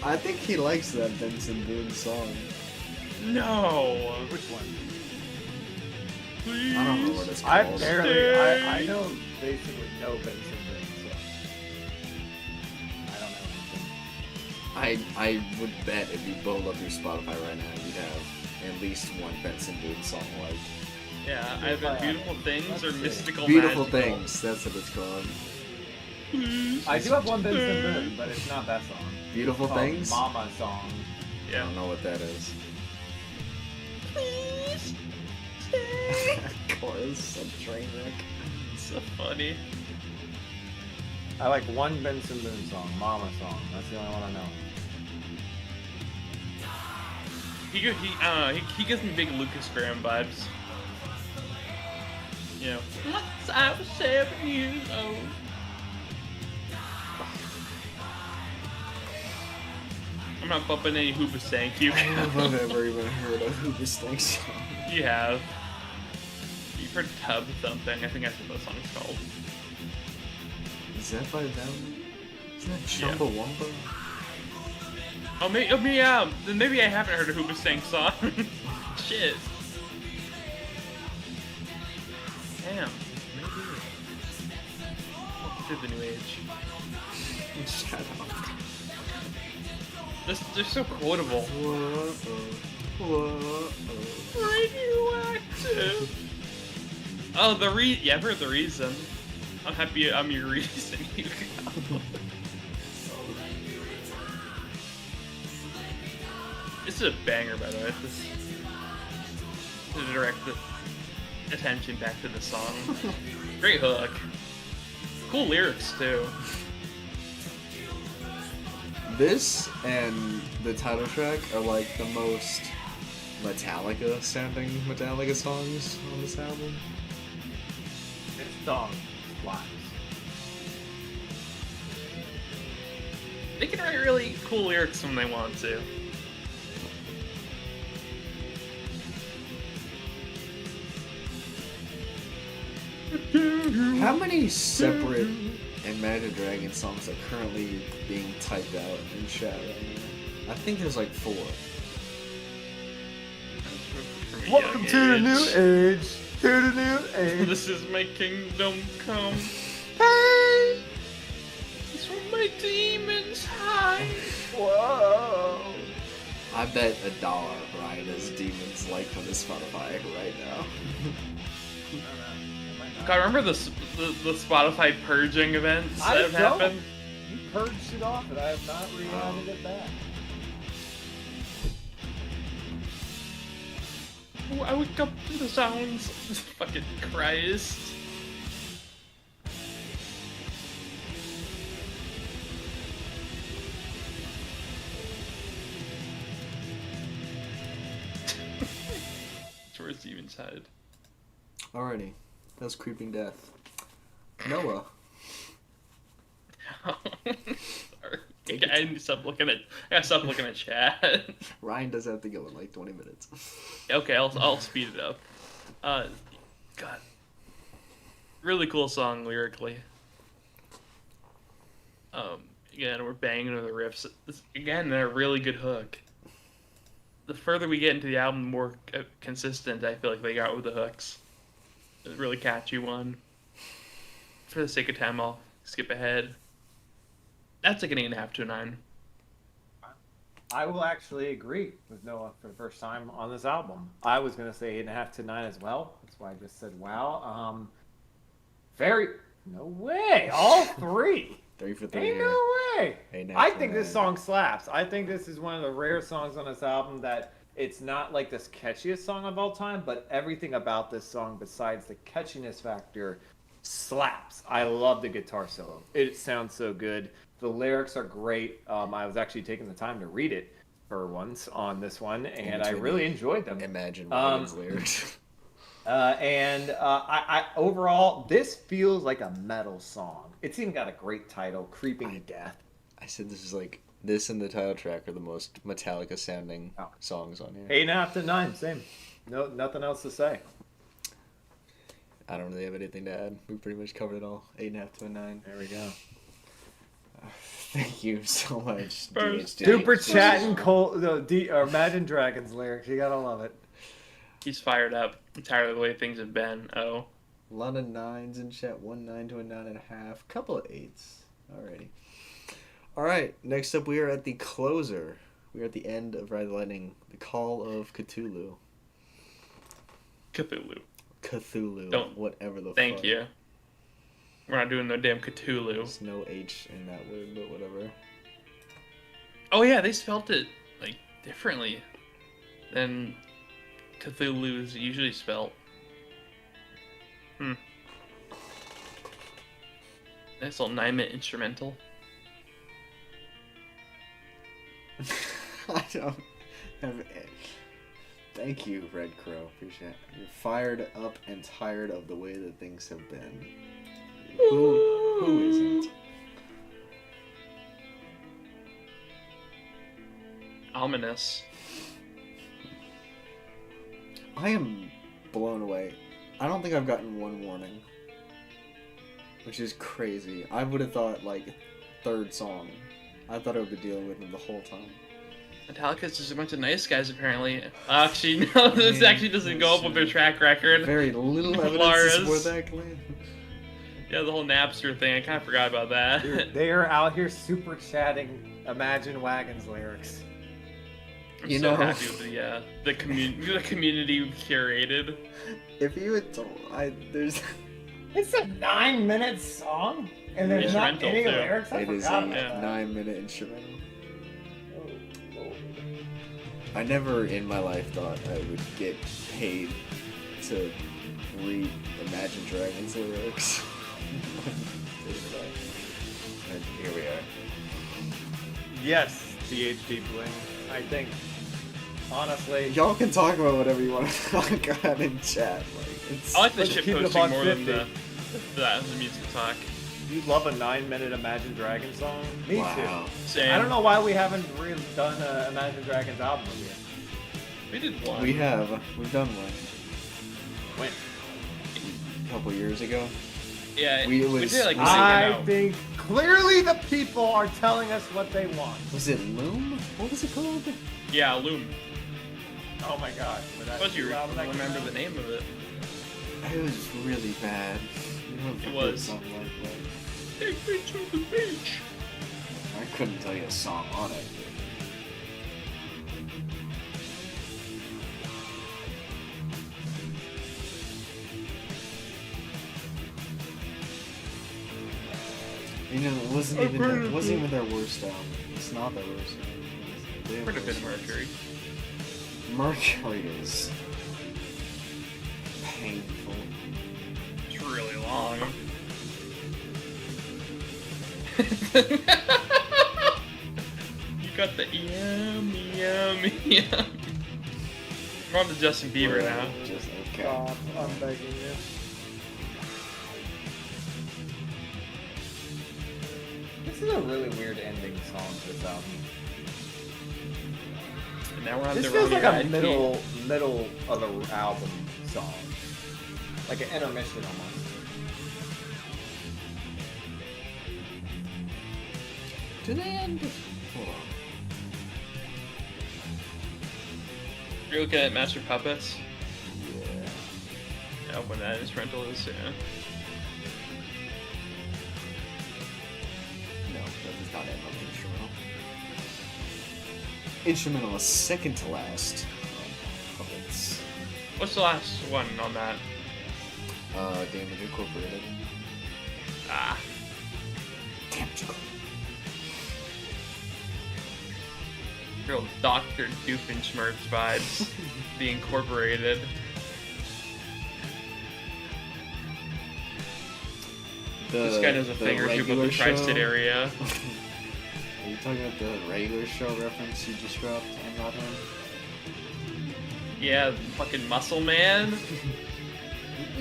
S1: I think he likes that Benson Boone song.
S2: No.
S3: Which one?
S2: Please.
S1: I don't know what it's
S3: I
S1: called.
S3: barely. I know basically no Benson Boone, so I don't know anything.
S1: I would bet if you pulled up your Spotify right now, you'd have at least one Benson Boone song like
S2: Yeah, either Beautiful Things or
S3: Let's see.
S2: Mystical
S1: Beautiful
S2: Magical.
S1: Things. That's what it's called.
S2: Please.
S3: I do have one Benson Boone, but it's not that song.
S1: Beautiful
S3: It's called
S1: Things.
S3: Mama song.
S1: I
S2: Yeah.
S1: don't know what that is.
S2: Please. Stay.
S1: Chorus, some train wreck.
S2: So funny.
S3: I like one Benson Boone song, Mama song. That's the only one I know.
S2: He gives me big Lucas Graham vibes. You know, once I was 7 years old. I'm not bumping any Hoopa Thank You.
S1: I don't know if I've ever even heard of Who This Thing song.
S2: You have. You've heard Tub Thumping. I think that's what the song's called.
S1: Is that by them? Isn't that
S2: Yeah.
S1: Chumbawamba?
S2: Yeah. Then maybe I haven't heard a Hoopa Thank song. Shit. Damn. Maybe. Welcome to the new age.
S1: Shut up.
S2: They're so quotable.
S1: Whoa.
S2: Radioactive. Oh, yeah, I've heard the reason. I'm happy I'm your reason. You go. This is a banger, by the way. This to direct the attention back to the song. Great hook. Cool lyrics too.
S1: This and the title track are like the most Metallica sounding Metallica songs on this album.
S3: This song slaps.
S2: They can write really cool lyrics when they want to.
S1: How many separate Imagine Dragons songs are currently being typed out in chat right now? I think there's like 4.
S2: From a
S3: Welcome
S2: young
S3: to the new
S2: age.
S3: age. To the new age.
S2: This is my kingdom come.
S3: Hey!
S2: It's where my demons hide.
S3: Whoa!
S1: I bet $1 Ryan has demons liked on his Spotify right now.
S2: God, remember the Spotify purging events
S3: I
S2: that have
S3: don't.
S2: happened?
S3: You purged it off, and I have not re-added it back.
S2: Oh, I wake up to the sounds. Fucking Christ. Towards the demons hide.
S1: Alrighty, that's Creeping Death. Noah.
S2: Sorry. I need to stop looking at. I gotta stop looking at chat.
S1: Ryan does have to go in like 20 minutes.
S2: Okay, I'll speed it up. God, really cool song lyrically. Again, we're banging with the riffs. Again, they're a really good hook. The further we get into the album, the more consistent I feel like they got with the hooks. A really catchy one. For the sake of time, I'll skip ahead. That's like an 8.5 to a 9.
S3: I will actually agree with Noah for the first time on this album. I was gonna say 8.5 to 9 as well. That's why I just said wow. Very no way. All three.
S1: 3 for 3
S3: Ain't
S1: here.
S3: no way.
S1: 8.5
S3: I
S1: to
S3: think this
S1: 9.
S3: song slaps. I think this is one of the rare songs on this album that it's not like this catchiest song of all time, but everything about this song besides the catchiness factor slaps. I love the guitar solo. It sounds so good. The lyrics are great. I was actually taking the time to read it for once on this one, and I really enjoyed them.
S1: Imagine Wagons lyrics.
S3: I overall, this feels like a metal song. It's even got a great title, "Creeping Death."
S1: I said this is like this and the title track are the most Metallica sounding songs on here.
S3: 8.5 to 9, same. No, nothing else to say.
S1: I don't really have anything to add. We pretty much covered it all. 8.5 to a 9.
S3: There we go.
S1: Thank you so much,
S2: First.
S1: DHD.
S3: Super chatting Imagine Dragons lyrics. You gotta love it.
S2: He's fired up. I'm tired of the way things have been. Oh.
S1: A lot of 9s in chat. 1 9 to a 9.5. Couple of 8s. Alrighty. Alright, next up we are at the closer. We are at the end of Ride the Lightning. The Call of Cthulhu.
S2: Cthulhu.
S1: Cthulhu.
S2: Don't-
S1: Whatever the
S2: Thank
S1: fuck.
S2: you. We're not doing no damn Cthulhu.
S1: There's no H in that word, but whatever.
S2: Oh yeah, they spelt it like differently than Cthulhu is usually spelt. Nice little 9-minute instrumental.
S1: I don't have. Thank you, Red Crow. Appreciate it. You're fired up and tired of the way that things have been. Who isn't?
S2: Ominous.
S1: I am blown away. I don't think I've gotten one warning, which is crazy. I would have thought like third song. I thought I would be dealing with them the whole time.
S2: Metallica's just a bunch of nice guys, apparently. Actually, no, this actually doesn't go up with their track record.
S1: Very little evidence to
S2: Lars.
S1: support that claim.
S2: Yeah, the whole Napster thing. I kind of forgot about that.
S3: Dude, they are out here super chatting Imagine Wagons lyrics.
S2: I'm
S1: You
S2: so
S1: know-
S2: happy with the community curated.
S1: If you had told, there's.
S3: It's a 9-minute song, and there's not
S2: Instrumental,
S3: any
S2: too.
S3: lyrics. I
S1: It is
S3: forgot
S1: a
S3: about that.
S1: 9-minute instrumental.
S3: Oh, Lord.
S1: I never in my life thought I would get paid to read Imagine Dragons lyrics. And here we are.
S3: Yes, DHD Bling. I think, honestly,
S1: Y'all can talk about whatever you want to talk about in chat. Like, it's,
S2: I like the
S3: Let's
S2: shit
S3: keep it
S2: posting
S3: about
S2: more than
S3: 50.
S2: the music talk.
S3: you love a 9-minute Imagine Dragons song. Me
S1: wow.
S3: too.
S2: Same.
S3: I don't know why we haven't really done an Imagine Dragons album yet.
S2: We did one.
S1: We've done one
S3: When?
S1: a couple years ago.
S2: Yeah,
S1: we- it
S2: we
S1: was-
S2: did like
S3: I
S2: out.
S3: think clearly the people are telling us what they want.
S1: Was it Loom? What was it called?
S2: Yeah, Loom.
S3: Oh my god.
S2: What you remember the name of it?
S1: It was really bad. You don't
S2: It
S1: forget
S2: was.
S1: something like that.
S2: Take me to the beach.
S1: I couldn't tell you a song on it. You know, it wasn't even their worst album. It's not their worst album. They
S2: Could have been Mercury.
S1: Mercury is painful.
S2: It's really long. You got the EM. We're on to Justin Bieber now.
S1: Just okay.
S3: Stop, I'm begging you. This is a really weird ending song to this album.
S2: And now we're on
S3: This
S2: the
S3: feels like
S2: Ronnie
S3: a
S2: Ride
S3: middle of the album song, like an intermission almost.
S1: Do they end? Hold on.
S2: You're looking at Master Puppets.
S1: Yeah.
S2: Yeah, when that instrumental is, yeah.
S1: No, that does not end on the instrumental. instrumental is second to last. Puppets.
S2: What's the last one on that?
S1: Damage Incorporated.
S2: Ah,
S1: Damage Incorporated.
S2: real Dr. Doofenshmirtz vibes. The Incorporated. This guy knows a thing or two about the tri-state area.
S1: Are you talking about the regular show reference you just dropped? I'm not him.
S2: Yeah, fucking Muscle Man.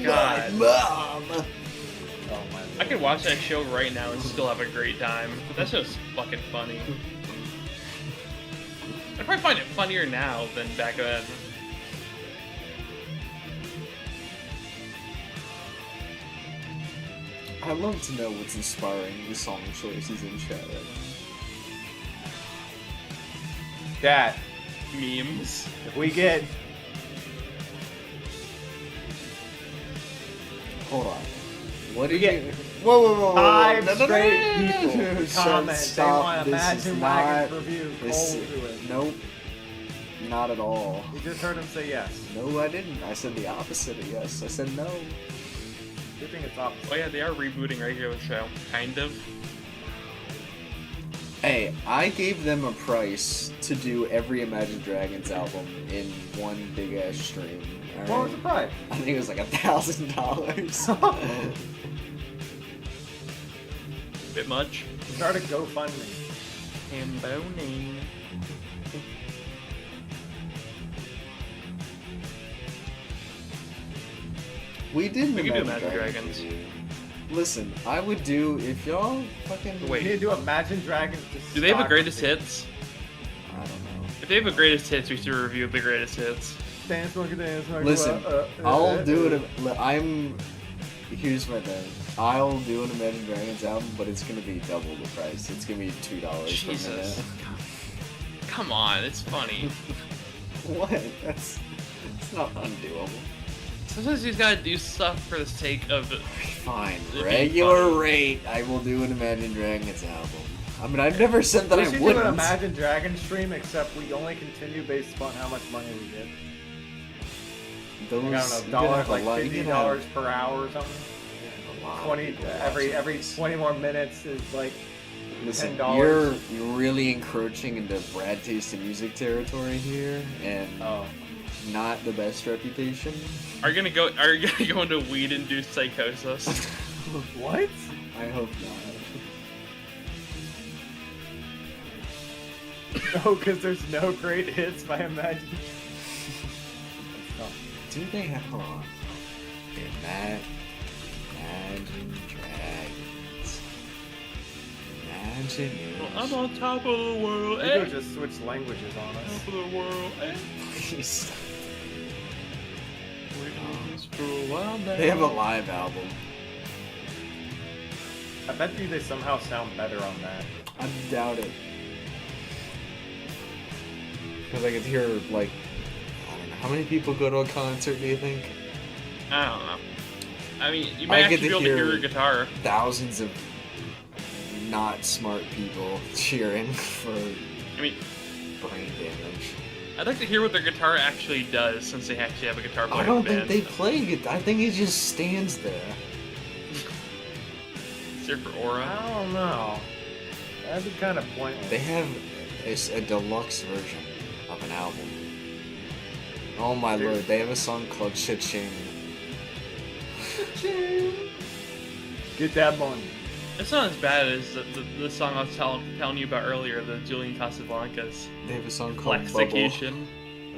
S2: God.
S1: Mom!
S3: Oh my
S2: I
S3: lord.
S2: could watch that show right now and still have a great time. That show's fucking funny. I'd probably find it funnier now than back then.
S1: I'd love to know what's inspiring the song choices in chat right
S3: Dad,
S2: Memes.
S3: if we get
S1: now. Hold on. What do
S3: We
S1: you...
S3: get
S1: Whoa.
S3: five
S1: No, no, no,
S3: straight
S1: no, no, no,
S3: people
S1: no, no.
S3: comment, they
S1: Stop.
S3: want
S1: This is
S3: Imagine
S1: not...
S3: Wagons review,
S1: This...
S3: Cole to it.
S1: Nope. Not at all.
S3: You just heard him say yes.
S1: No, I didn't. I said the opposite of yes. I said no.
S3: Good thing it's opposite.
S2: Oh yeah, they are rebooting regular show. Kind of.
S1: Hey, I gave them a price to do every Imagine Dragons album in one big ass stream. All
S3: What was the
S1: right?
S3: price?
S1: I think it was like $1,000.
S2: Bit much.
S3: Start a GoFundMe.
S2: Hambone.
S1: We did
S2: We could do
S1: Imagine
S2: Imagine
S1: Dragons.
S2: Dragons.
S1: review. Listen, I would do if y'all fucking
S3: We
S2: Wait.
S3: need to do Imagine Dragons.
S2: Do they have a
S3: discography.
S2: greatest hits?
S1: I don't know.
S2: If they have a greatest hits, we should review the greatest hits.
S3: Dance monkey, dance monkey.
S1: Listen, I'll do it. Here's my thing. I'll do an Imagine Dragons album, but it's gonna be double the price. It's gonna be $2 per minute.
S2: Jesus. Come on, it's funny.
S1: What? That's not undoable.
S2: Sometimes you just gotta do stuff for the sake of it.
S1: Fine,
S2: It'd be
S1: regular
S2: funny.
S1: rate. I will do an Imagine Dragons album. I mean, I've never said that
S3: We
S1: I
S3: should do
S1: wouldn't.
S3: an Imagine Dragons stream, except we only continue based upon how much money we get.
S1: Those,
S3: Like, I
S1: you
S3: don't
S1: can
S3: know, dollars
S1: have a
S3: like
S1: lot- you can
S3: $50 per hour or something.
S1: have a lot of
S3: 20
S1: people
S3: every
S1: watching this.
S3: 20 more minutes is like
S1: Listen,
S3: $10.
S1: you're really encroaching into Brad Taste in Music territory here, and
S3: oh.
S1: not the best reputation.
S2: Are you gonna go into weed-induced psychosis?
S3: What?
S1: I hope not.
S3: No, because there's no great hits by Imagine.
S1: Do they have? Hold on. Imagine Dragons. Imagine
S2: I'm on top of the world.
S3: We
S2: Eh?
S3: could just switch languages on us.
S2: Top of the world. Eh?
S1: Please.
S2: We're doing this for a while now.
S1: They have a live album.
S3: I bet you they somehow sound better on that.
S1: I doubt it. Because I could hear, like, I don't know, how many people go to a concert, do you think?
S2: I don't know. I mean, you might
S1: I get
S2: actually be able
S1: to
S2: to hear
S1: hear-
S2: your guitar.
S1: Thousands of not smart people cheering for
S2: I mean,
S1: brain damage.
S2: I'd like to hear what their guitar actually does, since they actually have a guitar player
S1: I don't
S2: in the
S1: think
S2: band.
S1: they play it. I think he just stands there.
S2: It's there for aura.
S3: I don't know. That'd be kind of pointless.
S1: They have a deluxe version of an album. Oh my
S3: Dude.
S1: lord, they have a song called Cha-Ching.
S3: Get that money.
S2: It's not as bad as the song I was telling you about earlier, the Julian Casablancas.
S1: They have a song called Bubble.
S2: Flexication.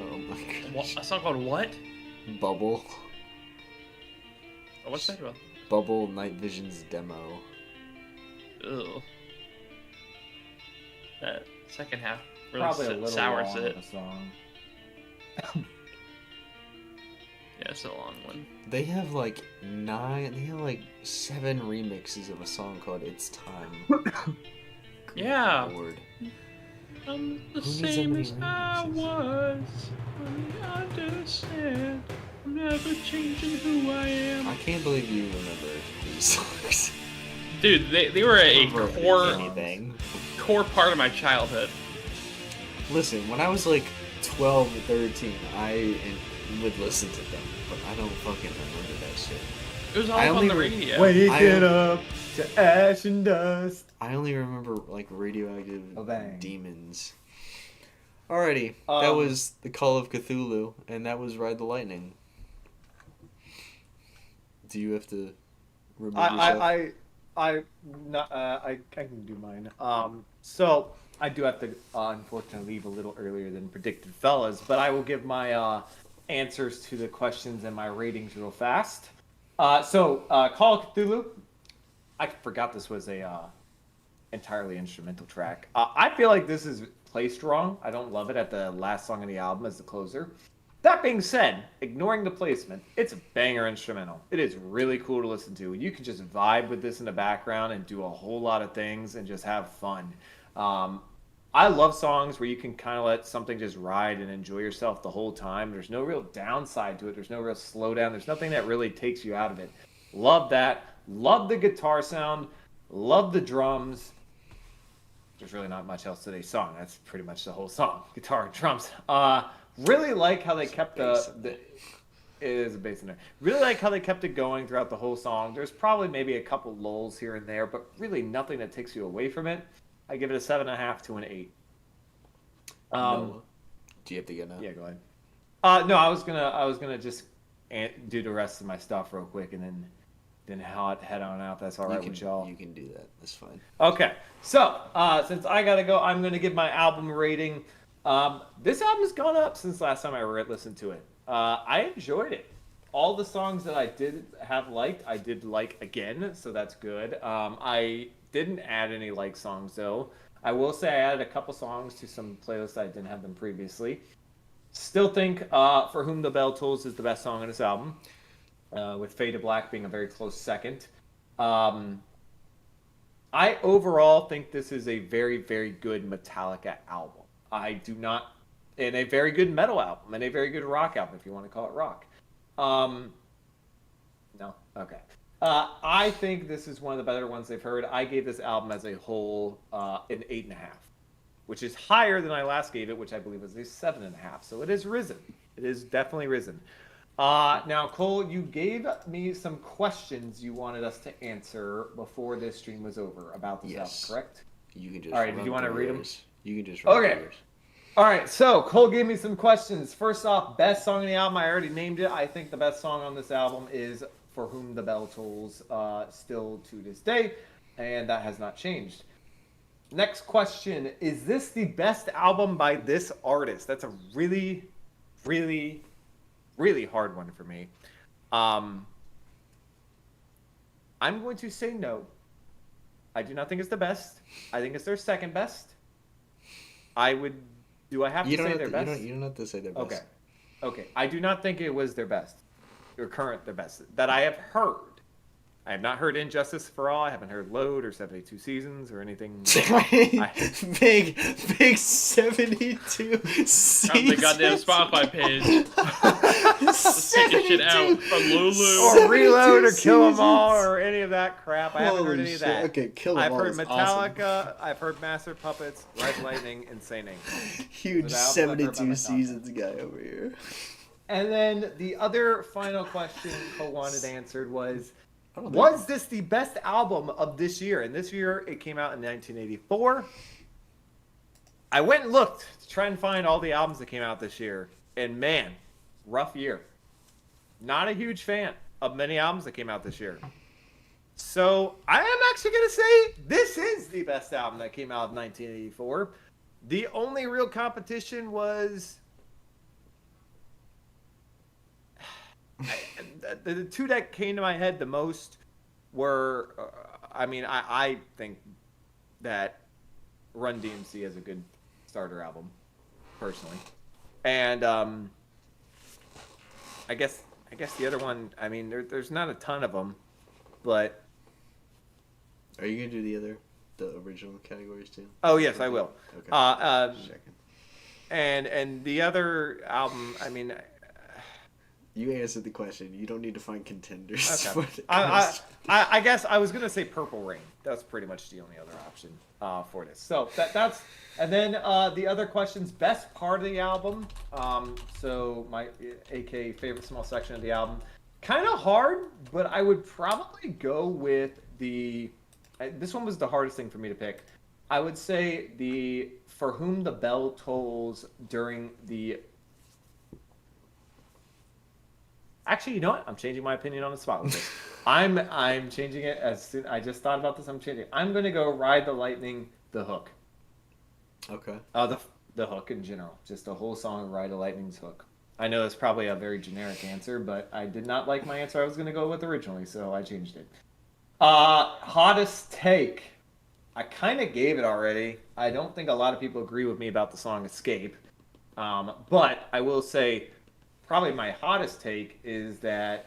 S1: Oh my
S2: What,
S1: gosh.
S2: a song called what?
S1: Bubble.
S2: Oh, what's that about?
S1: Bubble Night Vision's demo.
S2: Ugh. That second half really
S3: Probably a little
S2: sours
S3: long
S2: it.
S3: of a song.
S2: Yeah, it's a long one.
S1: They have like 7 remixes of a song called It's Time. Good
S2: Yeah.
S1: Lord.
S2: I'm the
S1: Who needs that
S2: same
S1: many
S2: as I
S1: remixes?
S2: was. I understand. I'm never changing who I am.
S1: I can't believe you remember these songs.
S2: Dude, they were a
S1: Over
S2: core
S1: anything.
S2: part of my childhood.
S1: Listen, when I was like 12 or 13, I would listen to them, but I don't fucking remember that shit.
S2: It was all
S1: I
S2: up on
S1: only
S2: the
S1: re-
S2: radio.
S3: Wake
S1: I-
S3: it up to ash and dust.
S1: I only remember like radioactive
S3: Oh, bang.
S1: demons. Alrighty, that was the Call of Cthulhu, and that was Ride the Lightning. Do you have to remove yourself?
S3: I can do mine. So I do have to unfortunately leave a little earlier than predicted, fellas. But I will give my answers to the questions and my ratings real fast. So Call of Cthulhu. I forgot this was a entirely instrumental track. I feel like this is placed wrong. I don't love it at the last song of the album as the closer. That being said, ignoring the placement, it's a banger instrumental. It is really cool to listen to. You can just vibe with this in the background and do a whole lot of things and just have fun. I love songs where you can kind of let something just ride and enjoy yourself the whole time. There's no real downside to it. There's no real slowdown. There's nothing that really takes you out of it. Love that. Love the guitar sound. Love the drums. There's really not much else to the song. That's pretty much the whole song. Guitar and drums. Really like how they kept it is a bass in there. Really like how they kept it going throughout the whole song. There's probably maybe a couple lulls here and there, but really nothing that takes you away from it. I give it a 7.5 to an 8.
S1: No. Do you have to get now?
S3: Yeah, go ahead. No, I was gonna just do the rest of my stuff real quick and then head on out. That's all right with y'all.
S1: You can do that. That's fine.
S3: Okay, so since I gotta go, I'm gonna give my album rating. This album has gone up since last time I listened to it. I enjoyed it. All the songs that I did have liked, I did like again, so that's good. I didn't add any like songs though. I will say I added a couple songs to some playlists I didn't have them previously. Still think For Whom the Bell Tolls is the best song on this album, with Fade to Black being a very close second. I overall think this is a very, very good Metallica album. I do not, and a very good metal album, and a very good rock album, if you want to call it rock. No? Okay. I think this is one of the better ones they've heard. I gave this album as a whole an 8.5, which is higher than I last gave it, which I believe was a 7.5. So it has risen. It is definitely risen. Now, Cole, you gave me some questions you wanted us to answer before this stream was over about this album, correct?
S1: You can just.
S3: All right. Do you want to read them?
S1: You can just. Okay.
S3: All right, so Cole gave me some questions. First off, best song on the album. I already named it. I think the best song on this album is For Whom the Bell Tolls, still to this day, and that has not changed. Next question, is this the best album by this artist? That's a really, really, really hard one for me. I'm going to say no. I do not think it's the best. I think it's their second best. Do I have to say their best?
S1: You don't have to say their best.
S3: Okay. I do not think it was their best. Their best. That I have heard. I have not heard Injustice for All. I haven't heard Load or 72 Seasons or anything.
S1: Big 72 seasons.
S2: On the goddamn Spotify page. Let's take a shit out from Lulu.
S3: Or Reload or Kill 'Em All or any of that crap. I haven't heard any of that.
S1: Okay, Kill 'Em All.
S3: I've heard Metallica.
S1: Awesome.
S3: I've heard Master Puppets, Red Lightning, Insane Ink.
S1: Huge 72 seasons guy over here. And
S3: then the other final question Cole wanted answered was this the best album of this year? And this year it came out in 1984. I went and looked to try and find all the albums that came out this year. And man, rough year. Not a huge fan of many albums that came out this year. So I am actually going to say this is the best album that came out in 1984. The only real competition was... the two that came to my head the most were, I think that Run DMC is a good starter album, personally. And I guess the other one, there's not a ton of them, but...
S1: Are you going to do the original categories too?
S3: Oh, yes, I will.
S1: Okay.
S3: And the other album,
S1: You answered the question. You don't need to find contenders.
S3: Okay.
S1: For the
S3: I,
S1: question.
S3: I guess I was gonna say Purple Rain. That's pretty much the only other option for this. So that's and then the other questions. Best part of the album. So my AK favorite small section of the album. Kind of hard, but I would probably go with the. This one was the hardest thing for me to pick. I would say the For Whom the Bell Tolls during the. Actually, you know what? I'm changing my opinion on the spot with this. I'm changing it as soon. I just thought about this. I'm changing. I'm gonna go Ride the Lightning, the hook.
S1: Okay.
S3: The hook in general, just the whole song of Ride the Lightning's hook. I know it's probably a very generic answer, but I did not like my answer I was gonna go with originally, so I changed it. Hottest take. I kind of gave it already. I don't think a lot of people agree with me about the song Escape, but I will say probably my hottest take is that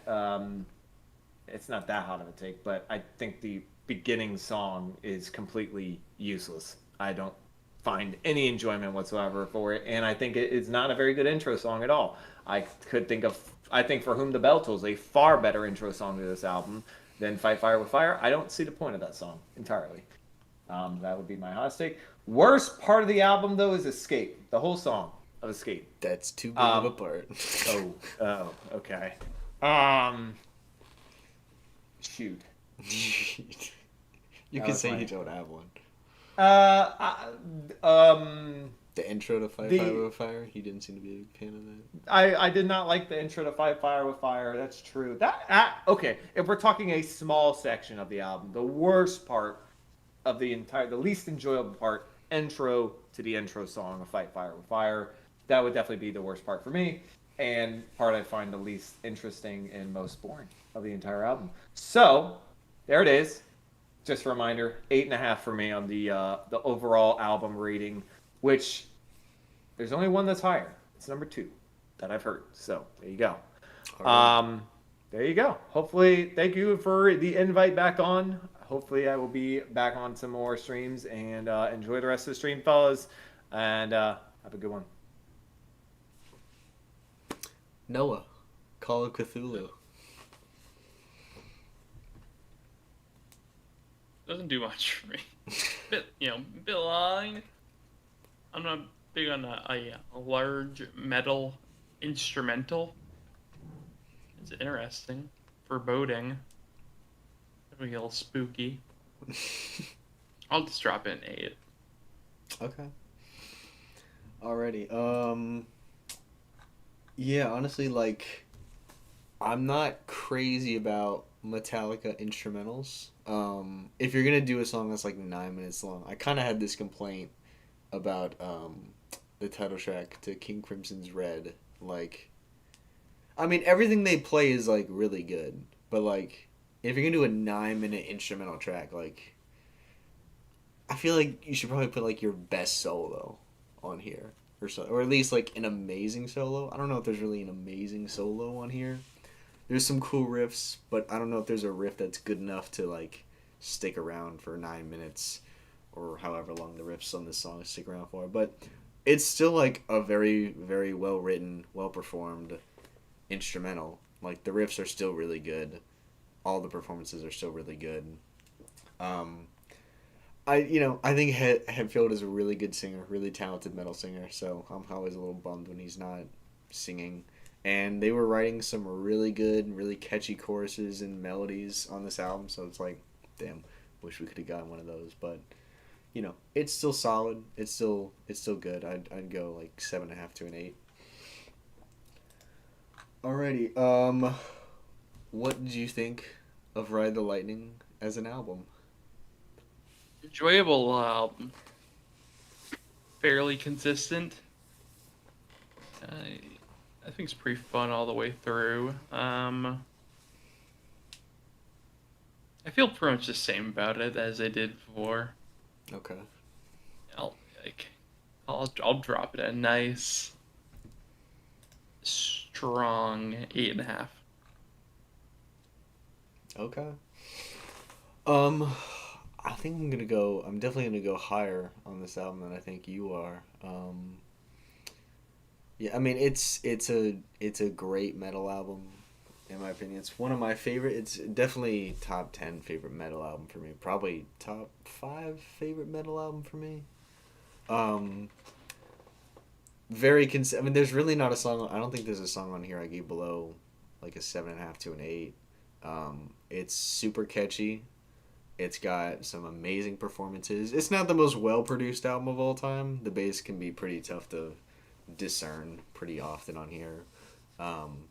S3: it's not that hot of a take, but I think the beginning song is completely useless. I don't find any enjoyment whatsoever for it, and I think it is not a very good intro song at all. I think For Whom the Bell Tolls a far better intro song to this album than Fight Fire with Fire. I don't see the point of that song entirely. That would be my hottest take. Worst part of the album though is Escape, the whole song of Escape.
S1: That's too big of a part.
S3: Okay. Shoot.
S1: You
S3: That
S1: can
S3: was
S1: say
S3: my-
S1: you don't have one. The intro to Fight Fire with Fire. He didn't seem to be a big fan of that.
S3: I did not like the intro to Fight Fire with Fire. That's true. Okay. If we're talking a small section of the album, the worst part of the least enjoyable part, intro to the intro song of Fight Fire with Fire. That would definitely be the worst part for me, and part I find the least interesting and most boring of the entire album. So, there it is. Just a reminder, 8.5 for me on the overall album rating, which there's only one that's higher. It's number 2 that I've heard. So there you go.
S1: Right.
S3: There you go. Hopefully, thank you for the invite back on. Hopefully, I will be back on some more streams and enjoy the rest of the stream, fellas. And have a good one.
S1: Noah, Call of Cthulhu.
S2: Doesn't do much for me. Bit long. I'm not big on a large metal instrumental. It's interesting, foreboding, maybe a little spooky. I'll just drop it an 8.
S1: Okay. Alrighty. Yeah, honestly, like, I'm not crazy about Metallica instrumentals. If you're gonna do a song that's like 9 minutes long, I kind of had this complaint about the title track to King Crimson's Red. Like, I mean, everything they play is like really good, but like, if you're gonna do a 9-minute instrumental track, like, I feel like you should probably put like your best solo on here, or at least like an amazing solo. I don't know if there's really an amazing solo on here. There's some cool riffs, but I don't know if there's a riff that's good enough to like stick around for 9 minutes or however long the riffs on this song stick around for. But it's still like a very, very well written, well performed instrumental. Like the riffs are still really good. All the performances are still really good. I think Hetfield is a really good singer, really talented metal singer. So I'm always a little bummed when he's not singing. And they were writing some really good, really catchy choruses and melodies on this album. So it's like, damn, wish we could have gotten one of those. But it's still solid. It's still good. I'd go like 7.5 to an 8. Alrighty. What did you think of Ride the Lightning as an album?
S2: Enjoyable album. Fairly consistent. I think it's pretty fun all the way through. I feel pretty much the same about it as I did before.
S1: Okay.
S2: I'll drop it a nice, strong 8.5.
S1: Okay. I think I'm definitely gonna go higher on this album than I think you are. Yeah, I mean it's a great metal album, in my opinion. It's one of my favorite. It's definitely top 10 favorite metal album for me. Probably top 5 favorite metal album for me. Um, I mean, there's really not a song. I don't think there's a song on here I gave below like a 7.5 to an 8. It's super catchy. It's got some amazing performances. It's not the most well produced album of all time. The bass can be pretty tough to discern pretty often on here. Um,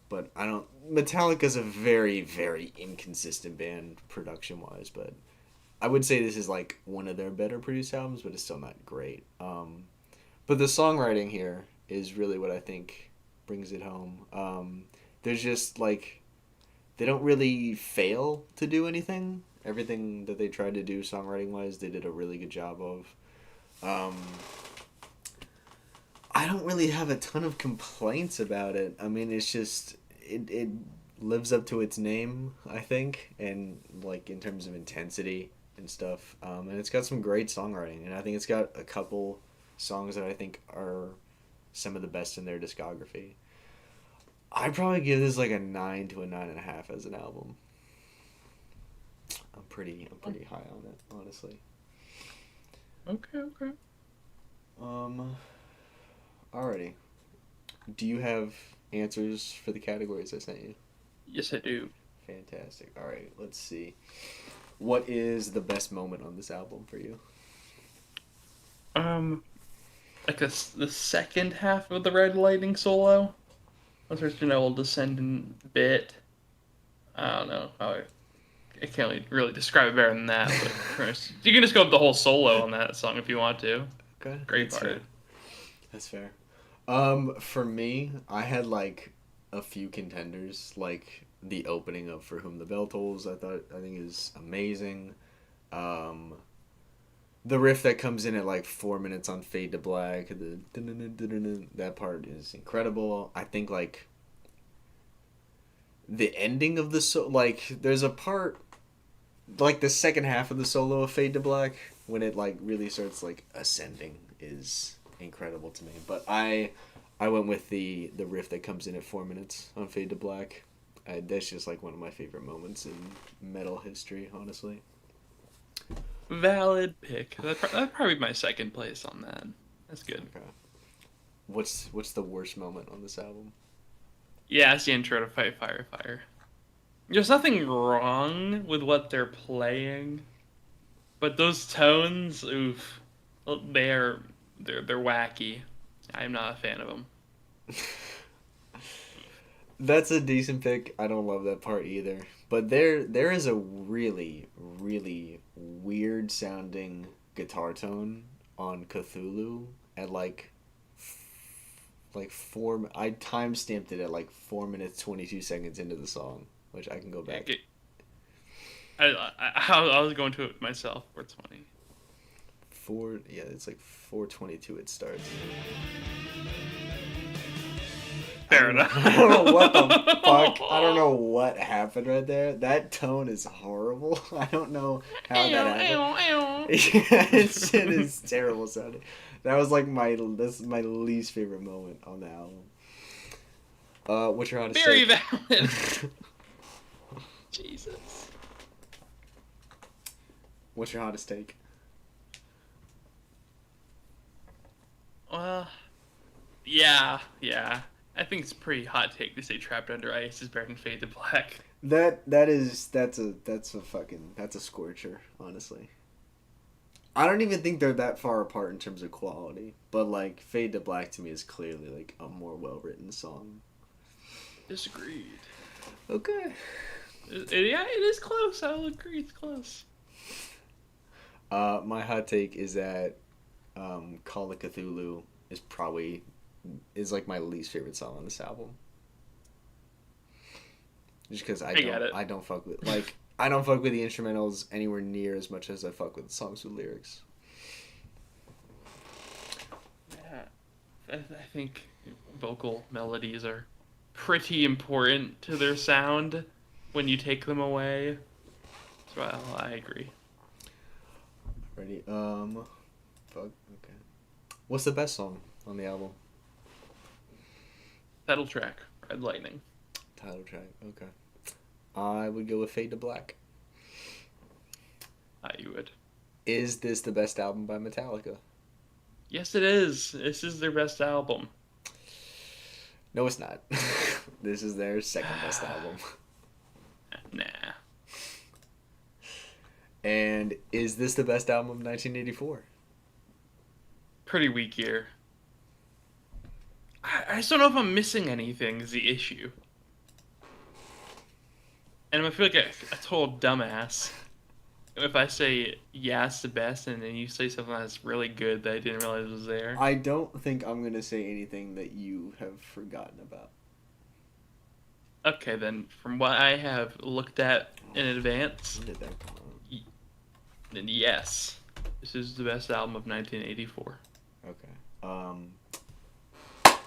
S1: but I don't. Metallica's a very, very inconsistent band production wise, but I would say this is like one of their better produced albums, but it's still not great. But the songwriting here is really what I think brings it home. There's just like they don't really fail to do anything. Everything that they tried to do songwriting wise, they did a really good job of. Um, I don't really have a ton of complaints about it. I mean, it's just it lives up to its name, I think, and like in terms of intensity and stuff. And it's got some great songwriting, and I think it's got a couple songs that I think are some of the best in their discography. I'd probably give this like a 9 to a 9.5 as an album. I'm pretty high on it, honestly.
S2: Okay, okay.
S1: Um, Alrighty. Do you have answers for the categories I sent you?
S2: Yes, I do.
S1: Fantastic. All right, let's see. What is the best moment on this album for you?
S2: Um, like the second half of the Red Lightning solo. Once there's an old descendant bit. I don't know. I can't really describe it better than that. But Chris, you can just go up the whole solo on that song if you want to.
S1: Okay,
S2: Great
S1: that's
S2: part.
S1: fair. That's fair. For me, I had like a few contenders, like the opening of "For Whom the Bell Tolls." I think is amazing. Um, the riff that comes in at like 4 minutes on "Fade to Black," that part is incredible. I think like the ending of the like there's a part like the second half of the solo of "Fade to Black" when it like really starts like ascending is incredible to me. But I went with the riff that comes in at 4 minutes on "Fade to Black." That's just like one of my favorite moments in metal history, honestly.
S2: Valid pick. That'd probably be my second place on that. That's good.
S1: Okay. What's the worst moment on this album?
S2: Yeah, it's the intro to Fight Fire Fire. There's nothing wrong with what they're playing, but those tones, oof, well, they're wacky. I'm not a fan of them.
S1: That's a decent pick. I don't love that part either. But there is a really, really weird sounding guitar tone on Cthulhu at like four. I time stamped it at like 4 minutes 22 seconds into the song, which I can go back.
S2: I was going to it myself. 420.
S1: Yeah, it's like 4:22. It starts.
S2: Fair enough.
S1: I don't know what the fuck. I don't know what happened right there. That tone is horrible. I don't know how that happened. It is terrible sounding. That was like that's my least favorite moment on the album. What's your hottest
S2: Very
S1: take?
S2: valid. Jesus.
S1: What's your hottest take?
S2: Yeah. I think it's a pretty hot take to say Trapped Under Ice is better than Fade to Black.
S1: That's a scorcher, honestly. I don't even think they're that far apart in terms of quality, but like Fade to Black to me is clearly like a more well written song.
S2: Disagreed.
S1: Okay.
S2: Yeah, it is close. I'll agree, it's close.
S1: My hot take is that Call of Cthulhu is like my least favorite song on this album. Just because I don't fuck with I don't fuck with the instrumentals anywhere near as much as I fuck with the songs with lyrics.
S2: Yeah, I think vocal melodies are pretty important to their sound when you take them away. So I agree.
S1: Ready? Fuck. Okay. What's the best song on the album?
S2: Title track, Red Lightning.
S1: Title track. Okay. I would go with Fade to Black.
S2: You would.
S1: Is this the best album by Metallica?
S2: Yes, it is. This is their best album.
S1: No, it's not. This is their second best album.
S2: Nah.
S1: And is this the best album of 1984?
S2: Pretty weak year. I just don't know if I'm missing anything is the issue. And I feel like a total dumbass if I say, yeah, it's the best, and then you say something that's really good that I didn't realize was there.
S1: I don't think I'm going to say anything that you have forgotten about.
S2: Okay, then, from what I have looked at in advance,
S1: When did that come out?
S2: then yes, this is the best album of 1984.
S1: Okay.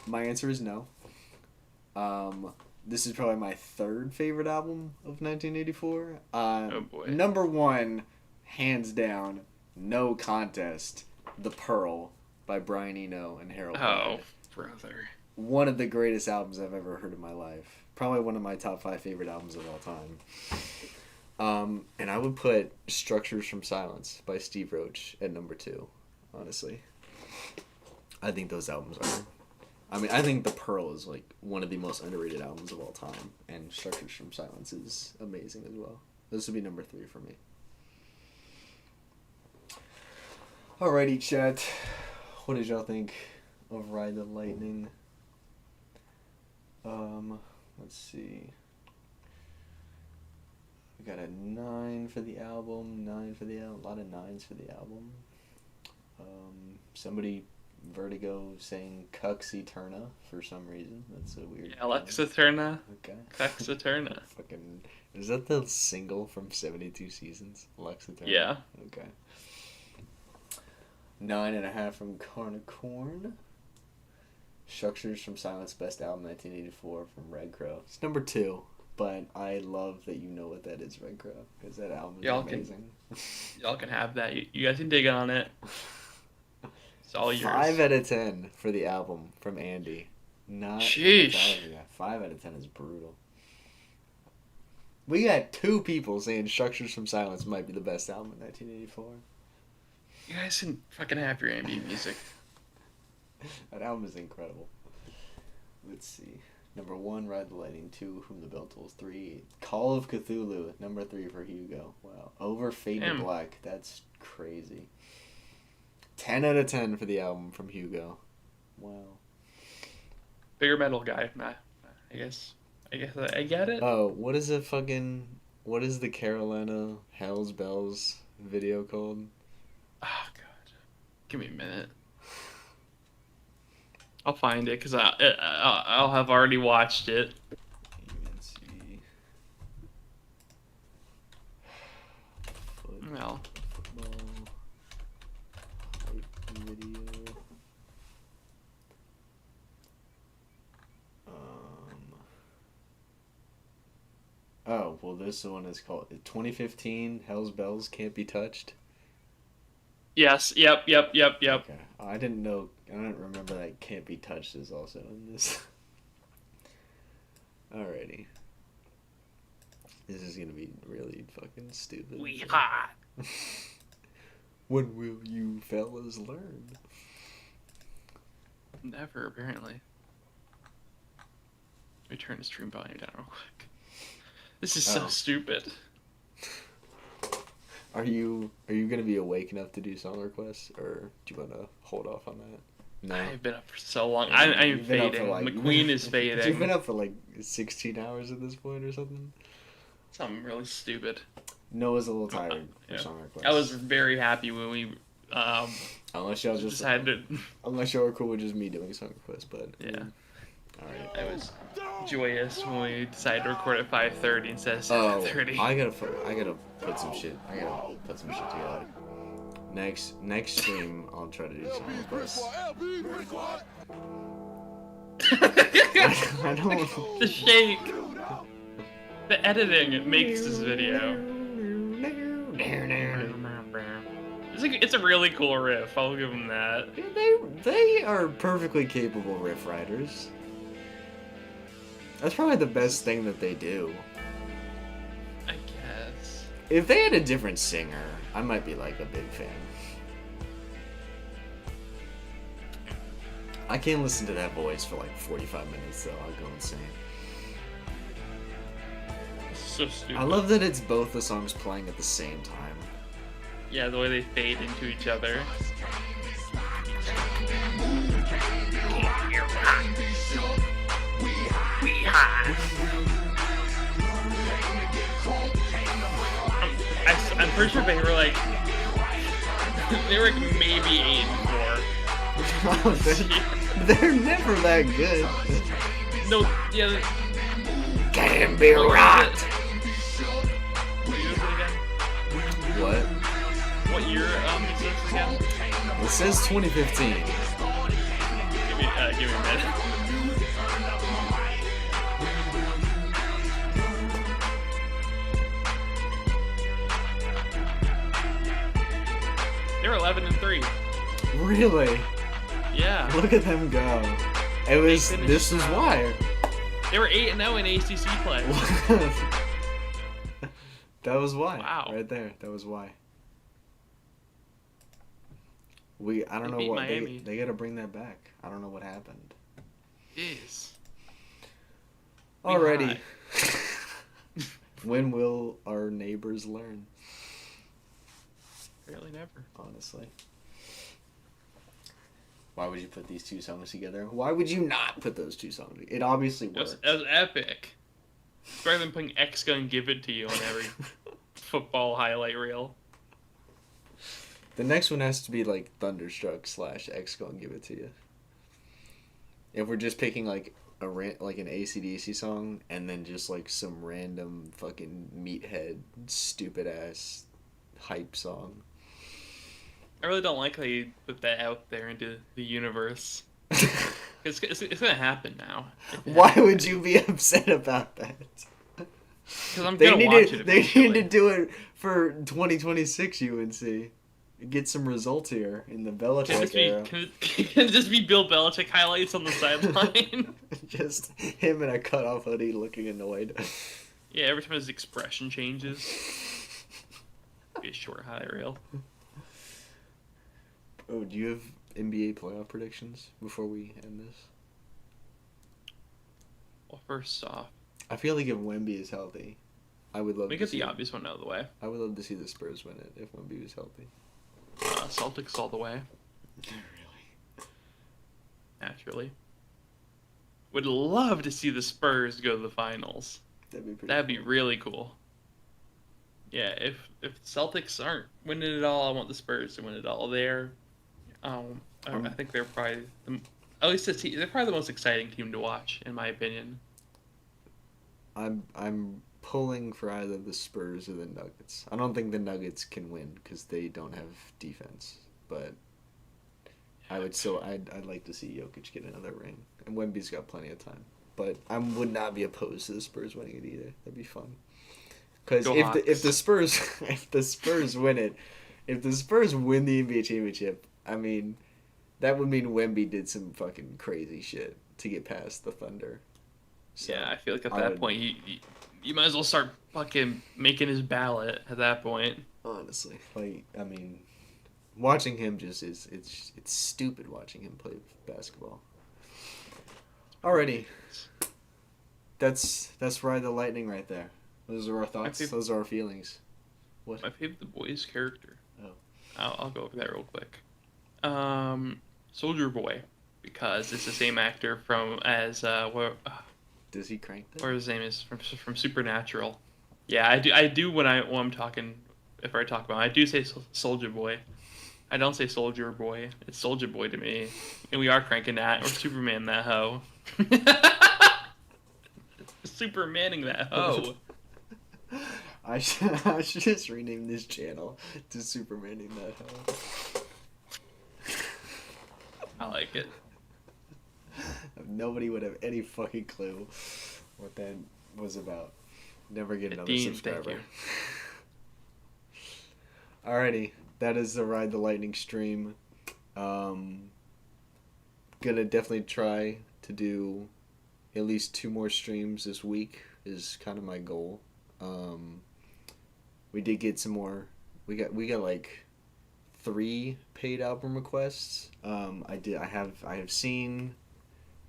S1: My answer is no. This is probably my third favorite album of 1984.
S2: Oh boy.
S1: Number one, hands down, no contest, The Pearl by Brian Eno and Harold
S2: Oh,
S1: Lloyd.
S2: brother.
S1: One of the greatest albums I've ever heard in my life. Probably one of my top 5 favorite albums of all time. And I would put Structures from Silence by Steve Roach at number 2, honestly. I think those albums are... I think The Pearl is like one of the most underrated albums of all time, and Structures from Silence is amazing as well. This would be number 3 for me. Alrighty, chat. What did y'all think of Ride the Lightning? Let's see. We got a 9 for the album, a lot of 9s for the album. Somebody... Vertigo saying Cux Eterna for some reason. That's a weird.
S2: Yeah, Lux Eterna.
S1: Okay.
S2: Cux Eterna.
S1: Fucking. Is that the single from 72 Seasons? Lux Eterna?
S2: Yeah.
S1: Okay. 9.5 from Carnicorn. Structures from Silence, best album 1984 from Red Crow. It's number 2, but I love that you know what that is, Red Crow, because that album is amazing.
S2: Y'all can have that. You guys can dig on it. It's all yours.
S1: 5 out of 10 for the album from Andy. Not
S2: Sheesh.
S1: Metallica. 5 out of 10 is brutal. We got 2 people saying Structures from Silence might be the best album in 1984.
S2: You guys can fucking have your ambient music.
S1: That album is incredible. Let's see. Number 1, Ride the Lightning. 2, Whom the Bell Tolls. 3, Call of Cthulhu. Number 3 for Hugo. Wow. Over Fade to Black. That's crazy. 10 out of 10 for the album from Hugo. Wow.
S2: Bigger metal guy. I guess I get it.
S1: Oh, what is the Carolina Hells Bells video called?
S2: Oh god. Give me a minute. I'll find it because I'll have already watched it.
S1: UNC.
S2: Well.
S1: Football. Video. Oh, well, this one is called 2015 Hell's Bells Can't Be Touched.
S2: Yes. Yep.
S1: Okay. Oh, I didn't remember that Can't Be Touched is also in this. Alrighty. This is gonna be really fucking stupid.
S2: We hot.
S1: When will you fellas learn?
S2: Never, apparently. Let me turn the stream volume down real quick. This is so stupid.
S1: Are you gonna be awake enough to do song requests, or do you wanna hold off on that? No.
S2: I've been up for so long. I'm fading. McQueen is fading.
S1: You've been up for like 16 hours at this point or something?
S2: Something really stupid.
S1: Noah's a little tired for song requests.
S2: I was very happy when we
S1: unless y'all
S2: decided
S1: unless y'all were cool with just me doing song requests, but
S2: yeah.
S1: Alright.
S2: I was joyous when we decided to record at 5:30 instead of 7:30.
S1: I gotta put some shit together. Next stream, I'll try to do song requests. I don't.
S2: The shake. The editing makes this video. It's a really cool riff. I'll give them that.
S1: They are perfectly capable riff writers. That's probably the best thing that they do.
S2: I guess.
S1: If they had a different singer, I might be like a big fan. I can't listen to that voice for like 45 minutes though. I'll go insane.
S2: So stupid.
S1: I love that it's both the songs playing at the same time.
S2: Yeah, the way they fade into each other. I'm pretty sure they were like maybe 8 and 4.
S1: They're never that good.
S2: No, yeah.
S1: Can be rocked. What?
S2: What year is this again?
S1: It says 2015.
S2: Give me a minute. They're 11 and 3.
S1: Really?
S2: Yeah.
S1: Look at them go. It was. This is why.
S2: They were 8 and 0 in ACC play.
S1: That was why.
S2: Wow.
S1: Right there. That was why. I don't
S2: They
S1: know
S2: beat
S1: what
S2: Miami.
S1: they got to bring that back. I don't know what happened.
S2: Jeez.
S1: Alrighty. When will our neighbors learn?
S2: Barely never.
S1: Honestly. Why would you put these two songs together? Why would you not put those two songs together? It obviously works.
S2: That was epic. It's better than putting X Gun Give It To You on every football highlight reel.
S1: The next one has to be like Thunderstruck / X Gon Give It To You. If we're just picking like an AC/DC song and then just like some random fucking meathead stupid ass hype song.
S2: I really don't like how you put that out there into the universe. It's gonna happen now.
S1: Why would you be upset about that?
S2: Because I'm gonna watch it.
S1: They need to do it for 2026 UNC. Get some results here in the Belichick era.
S2: Can it just be Bill Belichick highlights on the sideline?
S1: Just him in a cutoff hoodie looking annoyed.
S2: Yeah, every time his expression changes. Be a short highlight reel.
S1: Oh, do you have NBA playoff predictions before we end this?
S2: Well, first off,
S1: I feel like if Wemby is healthy, I would love
S2: we
S1: to
S2: get
S1: see
S2: the obvious one out of the way.
S1: I would love to see the Spurs win it if Wemby was healthy.
S2: Celtics all the way.
S1: Really?
S2: Naturally. Would love to see the Spurs go to the finals. That'd be really cool. Yeah, if Celtics aren't winning it all, I want the Spurs to win it all. I think they're probably they're probably the most exciting team to watch, in my opinion.
S1: I'm pulling for either the Spurs or the Nuggets. I don't think the Nuggets can win because they don't have defense, but I'd like to see Jokic get another ring, and Wemby's got plenty of time. But I would not be opposed to the Spurs winning it either. That'd be fun. Because if the Spurs win it, if the Spurs win the NBA championship, I mean, that would mean Wemby did some fucking crazy shit to get past the Thunder. So
S2: yeah, I feel like at that point, you might as well start fucking making his ballot at that point.
S1: Honestly, like, I mean, watching him just it's stupid watching him play basketball. Alrighty, that's Ride the Lightning right there. Those are our thoughts. Those are our feelings. What?
S2: My favorite The Boys character.
S1: Oh.
S2: I'll go over that real quick. Soldier Boy, because it's the same actor
S1: Does he crank that?
S2: Or his name is from Supernatural. Yeah, I do when I'm talking. If I talk about him, I do say Soldier Boy. I don't say Soldier Boy. It's Soldier Boy to me, and we are cranking that. Or Superman that hoe. Supermaning that hoe.
S1: I should just rename this channel to Supermaning that hoe.
S2: I like it.
S1: Nobody would have any fucking clue what that was about. Never get another
S2: Dean,
S1: subscriber.
S2: thank you.
S1: Alrighty, that is the Ride the Lightning stream. Gonna definitely try to do at least 2 more streams this week is kind of my goal. We did get some more. We got like 3 paid album requests. I have seen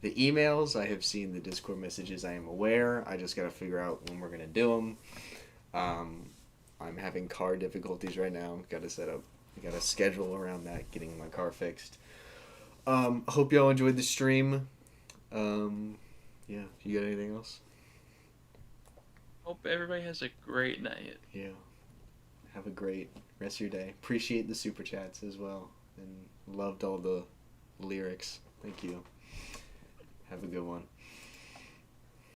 S1: the emails. I have seen the Discord messages. I am aware. I just got to figure out when we're gonna do them. I'm having car difficulties right now. Got to set up. Got a schedule around that. Getting my car fixed. Hope y'all enjoyed the stream. Yeah. You got anything else?
S2: Hope everybody has a great night.
S1: Yeah. Have a great rest of your day. Appreciate the super chats as well. And loved all the lyrics. Thank you. Have a good one.